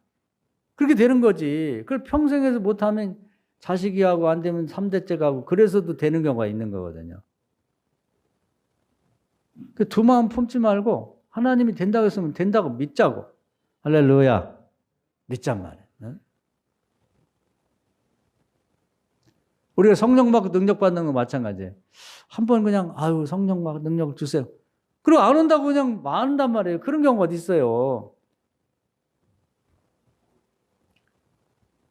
그렇게 되는 거지. 그걸 평생에서 못하면 자식이 하고 안 되면 3대째 가고 그래서도 되는 경우가 있는 거거든요. 그 두 마음 품지 말고 하나님이 된다고 했으면 된다고 믿자고. 할렐루야. 믿잔 말이에요. 네? 우리가 성령 받고 능력 받는 거 마찬가지예요. 한번 그냥 아유 성령 받고 능력을 주세요. 그리고 안 온다고 그냥 많단 말이에요. 그런 경우가 어디 있어요.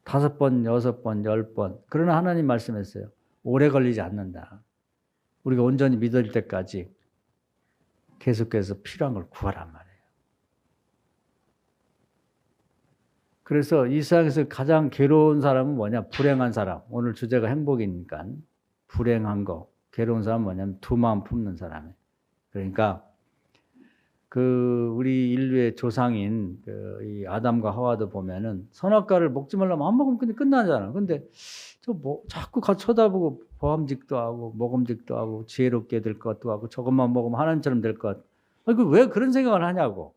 5번, 6번, 10번. 그러나 하나님 말씀했어요. 오래 걸리지 않는다. 우리가 온전히 믿을 때까지 계속해서 필요한 걸 구하란 말이에요. 그래서 이 세상에서 가장 괴로운 사람은 뭐냐? 불행한 사람. 오늘 주제가 행복이니까 불행한 거. 괴로운 사람은 뭐냐면 두 마음 품는 사람이에요. 그러니까 그 우리 인류의 조상인 이 아담과 하와도 보면은 선악과를 먹지 말라면 안 먹으면 근데 끝나잖아. 근데 저 뭐 자꾸 같이 쳐다보고 보암직도 하고 먹음직도 하고 지혜롭게 될 것도 하고 저것만 먹으면 하나님처럼 될 것. 아니 왜 그런 생각을 하냐고.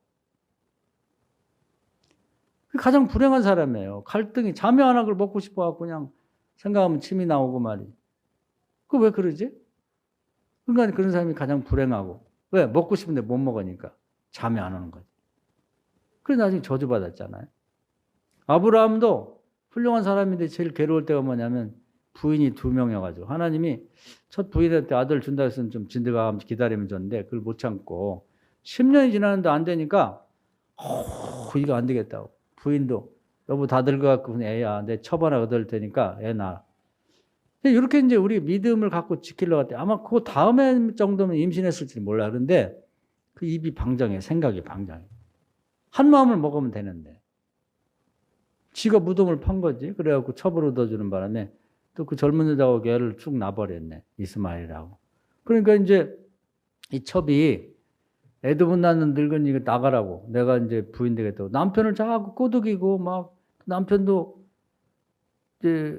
가장 불행한 사람이에요. 갈등이 자매 하나 그걸 먹고 싶어갖고 그냥 생각하면 침이 나오고 말이지. 그 왜 그러지? 그러니까 그런 사람이 가장 불행하고 왜 먹고 싶은데 못 먹으니까 잠이 안 오는 거지. 그래서 나중에 저주받았잖아요. 아브라함도 훌륭한 사람인데 제일 괴로울 때가 뭐냐면 부인이 2명이어가지고 하나님이 첫 부인한테 아들 준다 해서는 좀 진드가 기다리면 줬는데 그걸 못 참고 10년이 지났는데 안 되니까 이거 안 되겠다고. 부인도 여보 다 늙어갖고 애야 내 처벌 얻을 테니까 애 낳아. 이렇게 이제 우리 믿음을 갖고 지키려고 할 때 아마 그 다음에 정도면 임신했을지 몰라. 그런데 그 입이 방장해. 생각이 방장해. 한 마음을 먹으면 되는데. 지가 무덤을 판 거지. 그래갖고 첩을 얻어주는 바람에 또 그 젊은 여자하고 걔를 쭉 놔버렸네. 이스마엘이라고. 그러니까 이제 이 첩이 애도 못 낳는 늙은이가 나가라고. 내가 이제 부인 되겠다고. 남편을 자꾸 꼬드기고 막 남편도 이제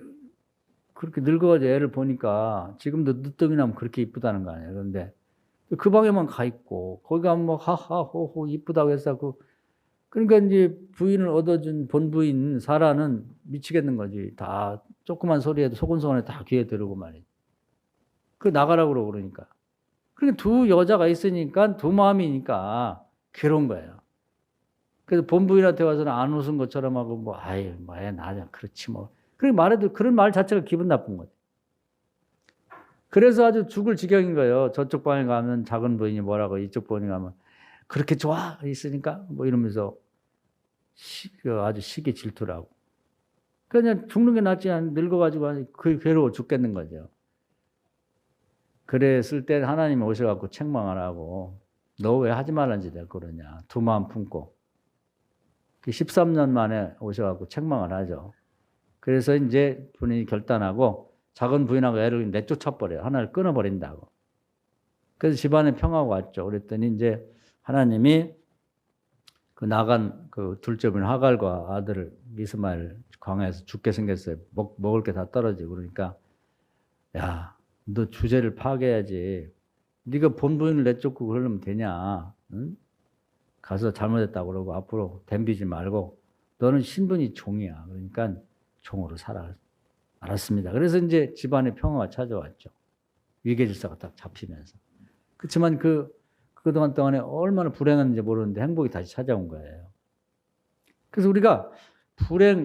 그렇게 늙어가지고 애를 보니까 지금도 늦둥이 나면 그렇게 이쁘다는 거 아니에요. 그런데 그 방에만 가 있고 거기 가면 뭐 하하호호 이쁘다고 해서 그러니까 이제 부인을 얻어준 본부인 사라는 미치겠는 거지. 다 조그만 소리에도 소곤소곤해 다 귀에 들어오고 말이지. 그 나가라고 그러니까. 그러니까 두 여자가 있으니까 두 마음이니까 괴로운 거예요. 그래서 본부인한테 와서는 안 웃은 것처럼 하고 뭐 아유 뭐애 나냐 그렇지 뭐. 그렇게 말해도 그런 말 자체가 기분 나쁜 거지. 그래서 아주 죽을 지경인 거예요. 저쪽 방에 가면 작은 부인이 뭐라고 이쪽 방에 가면 그렇게 좋아 있으니까 뭐 이러면서 아주 시기 질투라고. 그냥 죽는 게 낫지 않 늙어가지고 그 괴로워 죽겠는 거죠. 그랬을 때 하나님이 오셔갖고 책망을 하고 너 왜 하지 말란 짓을 그러냐. 두 마음 품고. 13년 만에 오셔갖고 책망을 하죠. 그래서 이제 본인이 결단하고 작은 부인하고 애를 내쫓아버려요. 하나를 끊어버린다고. 그래서 집안에 평화가 왔죠. 그랬더니 이제 하나님이 그 나간 그 둘째 부인 하갈과 아들을 이스마엘 광야에서 죽게 생겼어요. 먹을 게 다 떨어지고. 그러니까 야, 너 주제를 파괴해야지. 네가 본부인을 내쫓고 그러면 되냐. 응? 가서 잘못했다고 그러고 앞으로 덤비지 말고 너는 신분이 종이야. 그러니까 종으로 살아. 알았습니다. 그래서 이제 집안의 평화가 찾아왔죠. 위계질서가 딱 잡히면서. 그렇지만 그동안 동안에 얼마나 불행했는지 모르는데 행복이 다시 찾아온 거예요. 그래서 우리가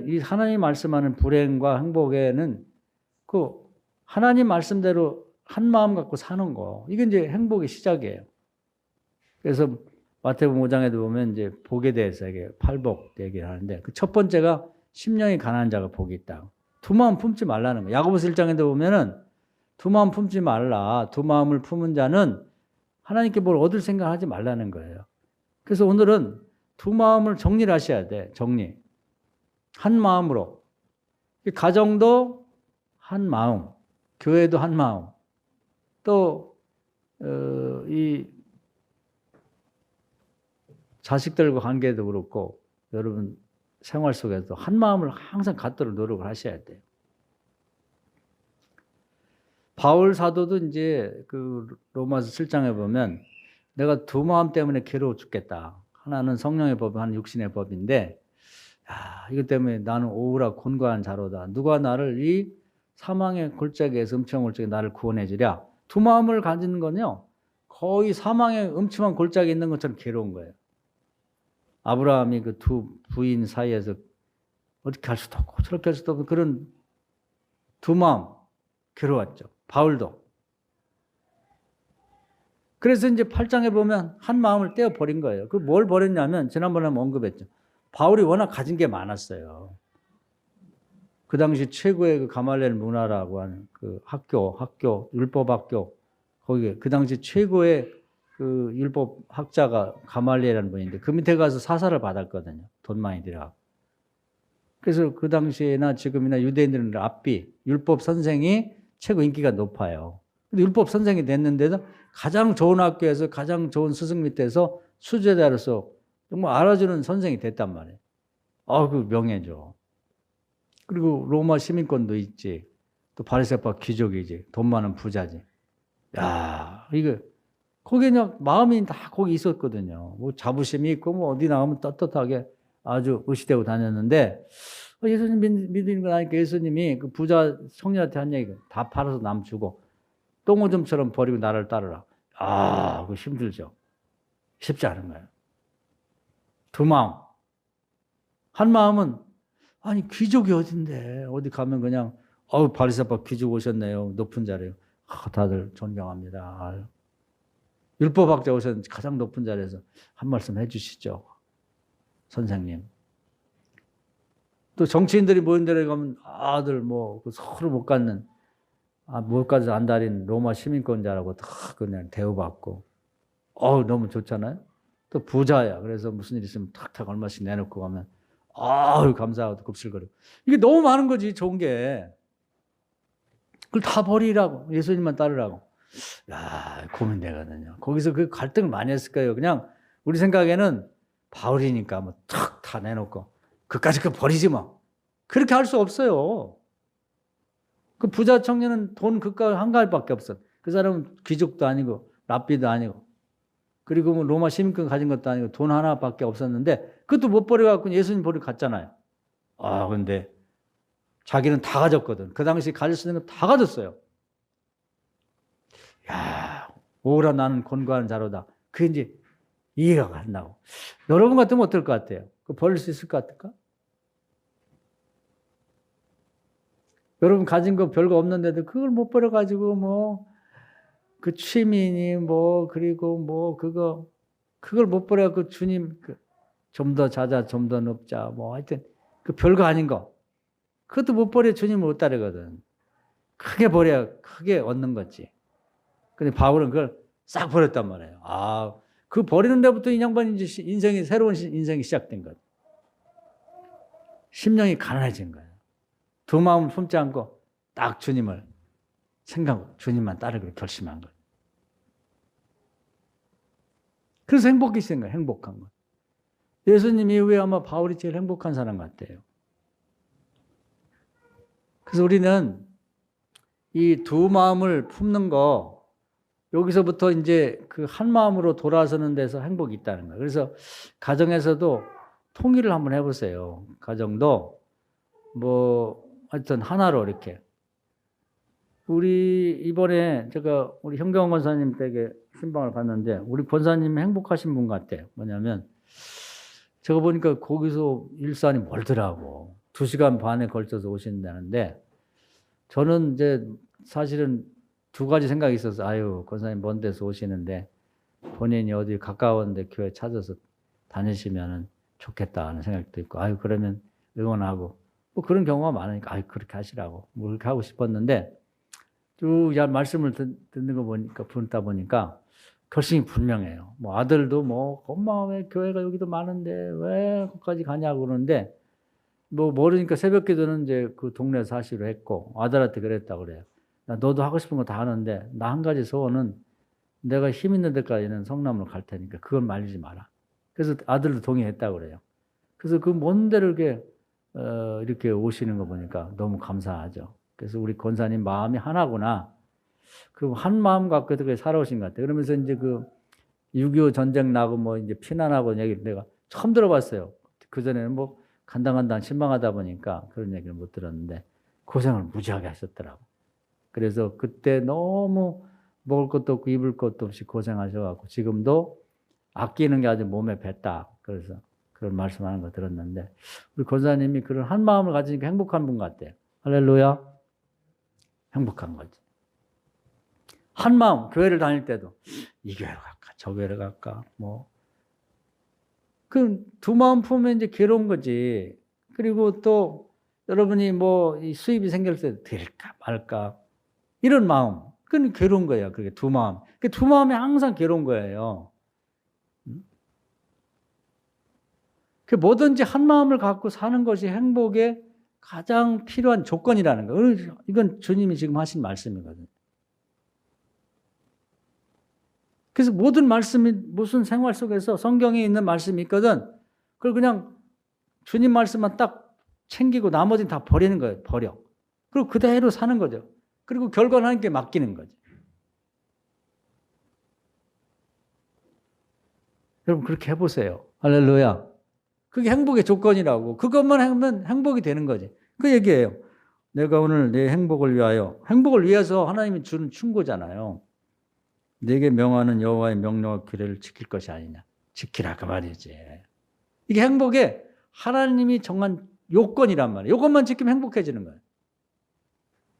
이 하나님 말씀하는 불행과 행복에는 그 하나님 말씀대로 한 마음 갖고 사는 거. 이게 이제 행복의 시작이에요. 그래서 마태복음 5장에도 보면 이제 복에 대해서 이게 팔복 얘기를 하는데 그 첫 번째가 심령이 가난한 자가 복이 있다. 두 마음 품지 말라는 거예요. 야고보서 1장에도 보면은 두 마음 품지 말라. 두 마음을 품은 자는 하나님께 뭘 얻을 생각하지 말라는 거예요. 그래서 오늘은 두 마음을 정리를 하셔야 돼. 정리. 한 마음으로. 가정도 한 마음. 교회도 한 마음. 또 이 자식들과 관계도 그렇고 여러분 생활 속에서 한 마음을 항상 갖도록 노력을 하셔야 돼요. 바울 사도도 이제 그 로마서 7장에 보면 내가 두 마음 때문에 괴로워 죽겠다. 하나는 성령의 법, 하나는 육신의 법인데 이것 때문에 나는 오우라 곤고한 자로다. 누가 나를 이 사망의 골짜기에서 음침한 골짜기에 나를 구원해 주랴. 두 마음을 가지는 건요. 거의 사망의 음침한 골짜기에 있는 것처럼 괴로운 거예요. 아브라함이 그 두 부인 사이에서 어떻게 할 수도 없고 저렇게 할 수도 없고 그런 두 마음 괴로웠죠. 바울도. 그래서 이제 8장에 보면 한 마음을 떼어 버린 거예요. 그 뭘 버렸냐면 지난번에 언급했죠. 바울이 워낙 가진 게 많았어요. 그 당시 최고의 그 가말리엘 문화라고 하는 그 학교, 율법학교 거기 그 당시 최고의 그 율법 학자가 가말리엘이라는 분인데 그 밑에 가서 사사를 받았거든요. 돈 많이 들여. 그래서 그 당시에나 지금이나 유대인들은 랍비, 율법 선생이 최고 인기가 높아요. 근데 율법 선생이 됐는데도 가장 좋은 학교에서 가장 좋은 스승 밑에서 수제자로서 정말 알아주는 선생이 됐단 말이에요. 그 명예죠. 그리고 로마 시민권도 있지. 또 바리새파 귀족이지. 돈 많은 부자지. 야, 이거 거기에 그냥 마음이 다 거기 있었거든요. 뭐 자부심이 있고 뭐 어디 나가면 떳떳하게 아주 의시되고 다녔는데 예수님 믿는 거 아니까 예수님이 그 부자 청년한테 한 얘기가 다 팔아서 남 주고 똥오줌처럼 버리고 나를 따르라. 그거 힘들죠. 쉽지 않은 거예요. 두 마음. 한 마음은 아니 귀족이 어딘데 어디 가면 그냥 바리새파 귀족 오셨네요. 높은 자리에요. 다들 존경합니다. 율법학자 오셨는데 가장 높은 자리에서 한 말씀 해주시죠. 선생님. 또 정치인들이 모인 데에 가면 아들 뭐 서로 못 갖는 못까지 안달인 로마 시민권자라고 다 그냥 대우받고 너무 좋잖아요. 또 부자야. 그래서 무슨 일 있으면 탁탁 얼마씩 내놓고 가면 감사하고 곱슬거리고. 이게 너무 많은 거지 좋은 게. 그걸 다 버리라고 예수님만 따르라고. 고민되거든요. 거기서 그 갈등을 많이 했을 거예요. 그냥 우리 생각에는 바울이니까 뭐 탁 다 내놓고 그까짓 거 버리지 뭐. 그렇게 할 수 없어요. 그 부자 청년은 돈 그가 한가할밖에 없어. 그 사람은 귀족도 아니고 랍비도 아니고 그리고 뭐 로마 시민권 가진 것도 아니고 돈 하나밖에 없었는데 그것도 못 버려갖고 예수님 버리고 갔잖아요. 근데 자기는 다 가졌거든. 그 당시 가질 수 있는 거 다 가졌어요. 오라 나는 곤고한 자로다. 그게 이제 이해가 간다고. 여러분 같으면 어떨 것 같아요? 그거 버릴 수 있을 것 같을까? 여러분 가진 거 별거 없는데도 그걸 못 버려가지고 그 취미니 그리고 그거 그걸 못 버려. 그 주님, 좀 더 자자, 좀 더 눕자. 뭐 하여튼, 그 별거 아닌 거. 그것도 못 버려. 주님을 못 따르거든. 크게 버려야 크게 얻는 거지. 근데 바울은 그걸 싹 버렸단 말이에요. 아, 그 버리는 데부터 이 양반이 이제 인생이, 새로운 인생이 시작된 거예요. 심령이 가난해진 거예요. 두 마음을 품지 않고 딱 주님을 생각하고 주님만 따르기로 결심한 거예요. 그래서 행복해진 거예요. 행복한 거. 예수님 이후에 아마 바울이 제일 행복한 사람 같아요. 그래서 우리는 이 두 마음을 품는 거, 여기서부터 이제 그 한 마음으로 돌아서는 데서 행복이 있다는 거예요. 그래서 가정에서도 통일을 한번 해보세요. 가정도 뭐 하여튼 하나로 이렇게. 우리 이번에 제가 우리 현경 권사님 댁에 신방을 갔는데 우리 권사님이 행복하신 분 같아요. 뭐냐면 제가 보니까 거기서 일산이 멀더라고. 2시간 반에 걸쳐서 오신다는데 저는 이제 사실은 두 가지 생각이 있어서 아유 권사님 먼 데서 오시는데 본인이 어디 가까운 데 교회 찾아서 다니시면 좋겠다 하는 생각도 있고 아유 그러면 응원하고 뭐 그런 경우가 많으니까 아유 그렇게 하시라고 뭐 그렇게 하고 싶었는데 쭉 말씀을 듣는 거 보니까 듣다 보니까 결심이 분명해요. 뭐 아들도 뭐 엄마 왜 교회가 여기도 많은데 왜 거기까지 가냐고 그러는데 뭐 모르니까 새벽 기도는 이제 그 동네에서 하시기로 했고 아들한테 그랬다고 그래요. 너도 하고 싶은 거 다 하는데 나 한 가지 소원은 내가 힘 있는 데까지는 성남으로 갈 테니까 그걸 말리지 마라. 그래서 아들도 동의했다고 그래요. 그래서 그 먼 데를 이렇게 오시는 거 보니까 너무 감사하죠. 그래서 우리 권사님 마음이 하나구나. 그 한 마음 갖고 그렇게 살아오신 것 같아요. 그러면서 이제 그 6.25 전쟁 나고 뭐 이제 피난하고 얘기를 내가 처음 들어봤어요. 그전에는 뭐 간당간당 실망하다 보니까 그런 얘기를 못 들었는데 고생을 무지하게 하셨더라고. 그래서 그때 너무 먹을 것도 없고 입을 것도 없이 고생하셔갖고 지금도 아끼는 게 아주 몸에 뱄다. 그래서 그런 말씀하는 거 들었는데 우리 권사님이 그런 한 마음을 가지니까 행복한 분 같아요. 할렐루야. 행복한 거지. 한 마음, 교회를 다닐 때도 이 교회로 갈까, 저 교회로 갈까, 뭐. 그 두 마음 품으면 이제 괴로운 거지. 그리고 또 여러분이 뭐 수입이 생길 때 될까 말까 이런 마음, 그건 괴로운 거예요. 그게 두 마음. 그 두 마음이 항상 괴로운 거예요. 그 뭐든지 한 마음을 갖고 사는 것이 행복의 가장 필요한 조건이라는 거예요. 이건 주님이 지금 하신 말씀이거든요. 그래서 모든 말씀이 무슨 생활 속에서 성경에 있는 말씀이 있거든. 그걸 그냥 주님 말씀만 딱 챙기고 나머지는 다 버리는 거예요. 버려. 그리고 그대로 사는 거죠. 그리고 결과는 하나님께 맡기는 거죠. 여러분 그렇게 해보세요. 할렐루야. 그게 행복의 조건이라고. 그것만 하면 행복이 되는 거지. 그 얘기예요. 내가 오늘 내 행복을 위하여. 행복을 위해서 하나님이 주는 충고잖아요. 내게 명하는 여호와의 명령과 규례를 지킬 것이 아니냐. 지키라 그 말이지. 이게 행복의 하나님이 정한 요건이란 말이에요. 요것만 지키면 행복해지는 거예요.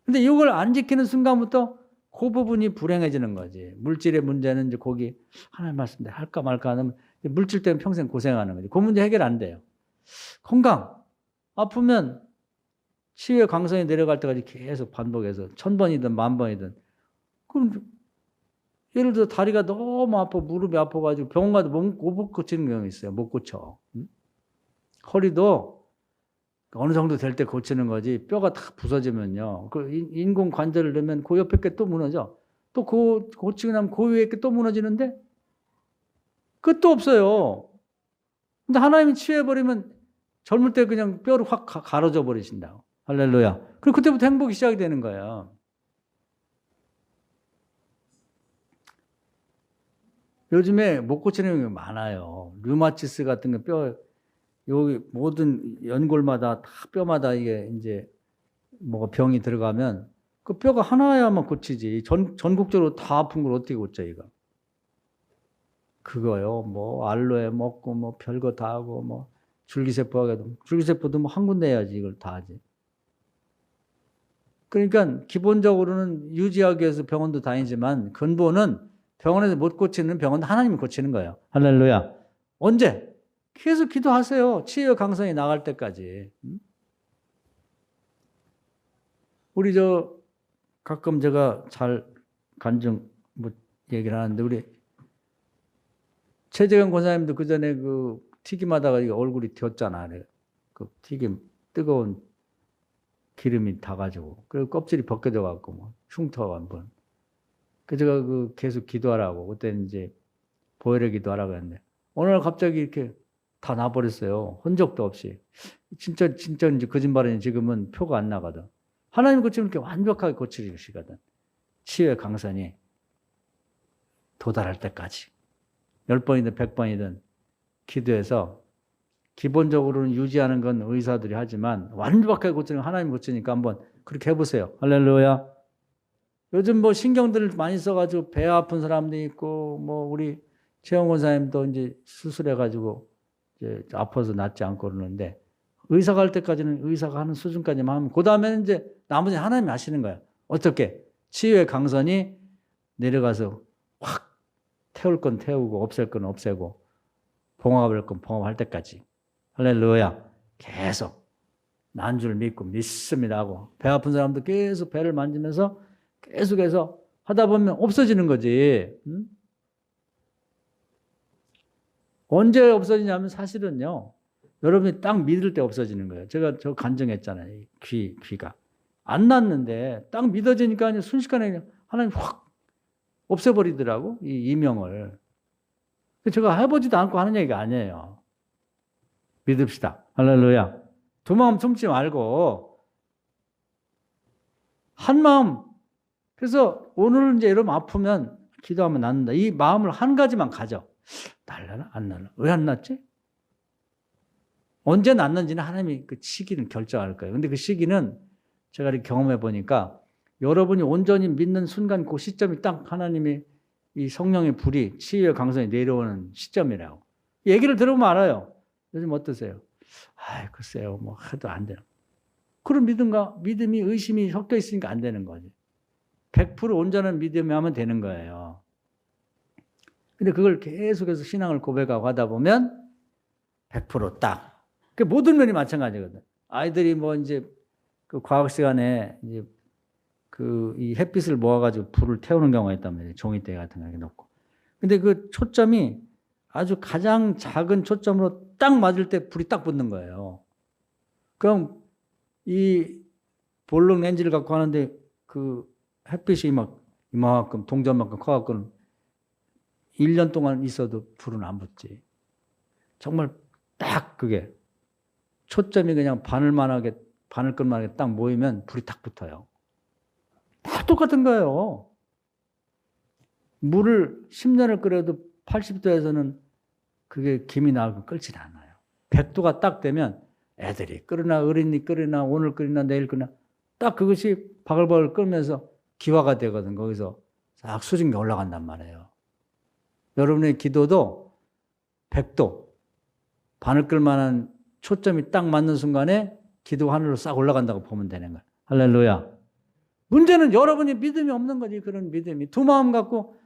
근데 이걸 안 지키는 순간부터 그 부분이 불행해지는 거지. 물질의 문제는 이제 거기 하나님 말씀대로 할까 말까 하면 물질 때문에 평생 고생하는 거지. 그 문제 해결 안 돼요. 건강. 아프면 치유의 광선이 내려갈 때까지 계속 반복해서 1000번이든 10,000번이든. 그럼 예를 들어 다리가 너무 아파, 무릎이 아파가지고 병원 가도 못 고치는 경우가 있어요. 못 고쳐. 허리도 어느 정도 될 때 고치는 거지 뼈가 다 부서지면요. 그 인공 관절을 넣으면 그 옆에 게 또 무너져. 또 고치고 나면 그 위에 게 또 무너지는데 끝도 없어요. 근데 하나님이 치유해버리면 젊을 때 그냥 뼈를 확 가로져 버리신다고. 할렐루야. 그리고 그때부터 행복이 시작이 되는 거야. 요즘에 못 고치는 게 많아요. 류마티스 같은 거 뼈, 여기 모든 연골마다 다 뼈마다 이게 이제 뭐가 병이 들어가면 그 뼈가 하나야만 고치지. 전국적으로 다 아픈 걸 어떻게 고쳐, 이거? 그거요. 뭐, 알로에 먹고, 뭐, 별거 다 하고, 뭐, 줄기세포 하게도. 줄기세포도 뭐, 한 군데 해야지, 이걸 다 하지. 그러니까, 기본적으로는 유지하기 위해서 병원도 다니지만, 근본은 병원에서 못 고치는 병은 하나님이 고치는 거예요. 할렐루야. 언제? 계속 기도하세요. 치유의 강성이 나갈 때까지. 우리 가끔 제가 잘 간증 얘기를 하는데 우리 최재경 권사님도 그 전에 튀김하다가 얼굴이 튀었잖아. 그 튀김 뜨거운 기름이 타가지고 그리고 껍질이 벗겨져 갖고 흉터가 한번. 그 제가 계속 기도하라고 그때는 이제 보혈의 기도하라고 했는데 어느 날 갑자기 이렇게 다 나버렸어요. 흔적도 없이. 진짜인지 거짓말인지 지금은 표가 안 나거든. 하나님 고치면 이렇게 완벽하게 고치시거든. 치유의 강선이 도달할 때까지. 10번이든 100번이든 기도해서 기본적으로는 유지하는 건 의사들이 하지만 완벽하게 고치는 하나님 고치니까 한번 그렇게 해보세요. 할렐루야. 요즘 신경들을 많이 써가지고 배 아픈 사람도 있고 우리 최영 권사님도 이제 수술해가지고 이제 아파서 낫지 않고 그러는데 의사가 할 때까지는 의사가 하는 수준까지만 하면 그 다음에는 이제 나머지 하나님이 하시는 거예요. 어떻게? 치유의 강선이 내려가서 확 태울 건 태우고 없앨 건 없애고 봉합할 건 봉합할 때까지. 할렐루야. 계속 난 줄 믿고 믿습니다 하고 배 아픈 사람도 계속 배를 만지면서 계속해서 하다 보면 없어지는 거지. 응? 언제 없어지냐면 사실은요. 여러분이 딱 믿을 때 없어지는 거예요. 제가 간증했잖아요. 귀가. 안 났는데 딱 믿어지니까 순식간에 하나님 확 없애버리더라고. 이 이명을. 제가 해보지도 않고 하는 얘기가 아니에요. 믿읍시다. 할렐루야. 두 마음 품지 말고 한 마음. 그래서 오늘은 이제 여러분 아프면 기도하면 낫는다. 이 마음을 한 가지만 가져. 날라나? 안 날라? 왜 안 났지? 언제 났는지는 하나님이 그 시기는 결정할 거예요. 근데 그 시기는 제가 이렇게 경험해 보니까 여러분이 온전히 믿는 순간 그 시점이 딱 하나님이 이 성령의 불이 치유의 강성이 내려오는 시점이라고. 얘기를 들어보면 알아요. 요즘 어떠세요? 글쎄요. 해도 안 되나. 그런 믿음이 의심이 섞여 있으니까 안 되는 거지. 100% 온전한 믿음이 하면 되는 거예요. 근데 그걸 계속해서 신앙을 고백하고 하다 보면 100% 딱. 그 모든 면이 마찬가지거든. 아이들이 이제 그 과학 시간에 이제 이 햇빛을 모아가지고 불을 태우는 경우가 있단 말이에요. 종이대 같은 거 놓고. 근데 그 초점이 아주 가장 작은 초점으로 딱 맞을 때 불이 딱 붙는 거예요. 그럼 이 볼록 렌즈를 갖고 하는데 그 햇빛이 이만큼 동전만큼 커갖고는 1년 동안 있어도 불은 안 붙지. 정말 딱 그게 초점이 그냥 바늘끈만하게 딱 모이면 불이 딱 붙어요. 다 똑같은 거예요. 물을 10년을 끓여도 80도에서는 그게 김이 나고 끓질 않아요. 100도가 딱 되면 애들이 끓으나 어린이 끓이나 오늘 끓이나 내일 끓이나 딱 그것이 바글바글 끓으면서 기화가 되거든. 거기서 싹 수증기 올라간단 말이에요. 여러분의 기도도 100도 바늘 끌만한 초점이 딱 맞는 순간에 기도가 하늘로 싹 올라간다고 보면 되는 거예요. 할렐루야. 문제는 여러분이 믿음이 없는 거지. 그런 믿음이. 두 마음 갖고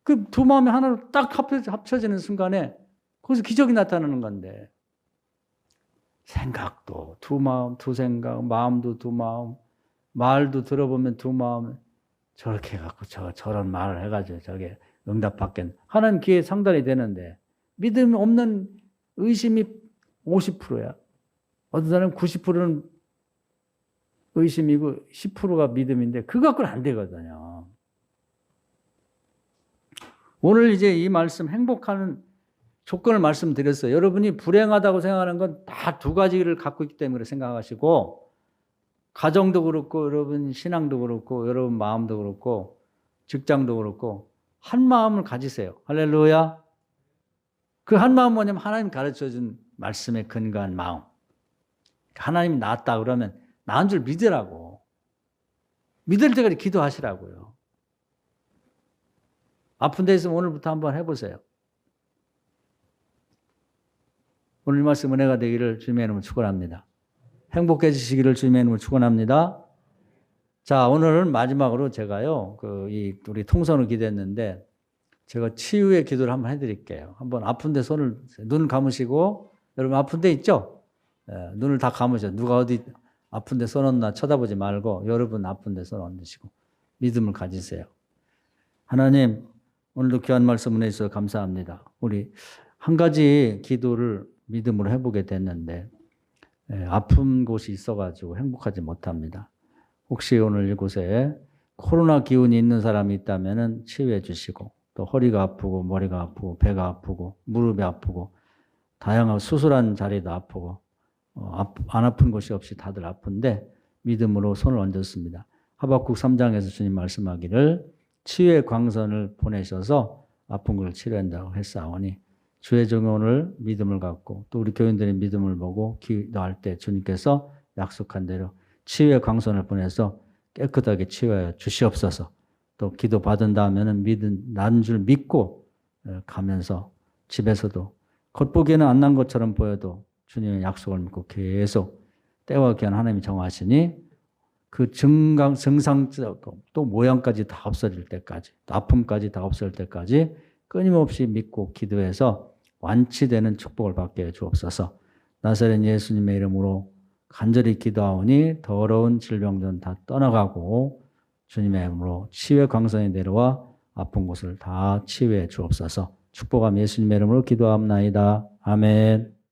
그 두 마음이 하나로 딱 합쳐지는 순간에 거기서 기적이 나타나는 건데 생각도 두 마음, 두 생각, 마음도 두 마음, 말도 들어보면 두 마음 저렇게 해갖고 저런 말을 해가지고 저게 응답받겠네. 하나님 귀에 상달이 되는데 믿음이 없는 의심이 50%야. 어떤 사람은 90%는 의심이고 10%가 믿음인데 그거 갖고는 안 되거든요. 오늘 이제 이 말씀 행복하는 조건을 말씀드렸어요. 여러분이 불행하다고 생각하는 건 다 두 가지를 갖고 있기 때문에 생각하시고 가정도 그렇고 여러분 신앙도 그렇고 여러분 마음도 그렇고 직장도 그렇고 한 마음을 가지세요. 할렐루야. 그 한 마음은 뭐냐면 하나님 가르쳐준 말씀에 근거한 마음. 하나님이 나았다 그러면 나은 줄 믿으라고. 믿을 때까지 기도하시라고요. 아픈 데 있으면 오늘부터 한번 해보세요. 오늘 말씀 은혜가 되기를 주님의 이름으로 축원합니다. 행복해지시기를 주님의 이름으로 축원합니다. 자, 오늘은 마지막으로 제가요, 우리 통성을 기도했는데, 제가 치유의 기도를 한번 해드릴게요. 한번 아픈데 눈 감으시고, 여러분 아픈데 있죠? 예, 눈을 다 감으셔. 누가 어디 아픈데 손 얹나 쳐다보지 말고, 여러분 아픈데 손 얹으시고, 믿음을 가지세요. 하나님, 오늘도 귀한 말씀 은혜 주셔서 감사합니다. 우리 한 가지 기도를 믿음으로 해보게 됐는데, 아픈 곳이 있어가지고 행복하지 못합니다. 혹시 오늘 이곳에 코로나 기운이 있는 사람이 있다면 치유해 주시고, 또 허리가 아프고 머리가 아프고 배가 아프고 무릎이 아프고 다양한 수술한 자리도 아프고 안 아픈 곳이 없이 다들 아픈데 믿음으로 손을 얹었습니다. 하박국 3장에서 주님 말씀하기를 치유의 광선을 보내셔서 아픈 걸 치료한다고 했사오니 주의 종이 오늘 믿음을 갖고 또 우리 교인들의 믿음을 보고 기도할 때 주님께서 약속한 대로 치유의 광선을 보내서 깨끗하게 치유하여 주시옵소서. 또 기도 받은 다음에는 난 줄 믿고 가면서 집에서도 겉보기에는 안 난 것처럼 보여도 주님의 약속을 믿고 계속 때와 기한 하나님이 정하시니 그 증상적 또 모양까지 다 없어질 때까지 또 아픔까지 다 없어질 때까지 끊임없이 믿고 기도해서 완치되는 축복을 받게 해 주옵소서. 나사렛 예수님의 이름으로 간절히 기도하오니 더러운 질병들은 다 떠나가고 주님의 이름으로 치유의 광선이 내려와 아픈 곳을 다 치유해 주옵소서. 축복함 예수님의 이름으로 기도합나이다. 아멘.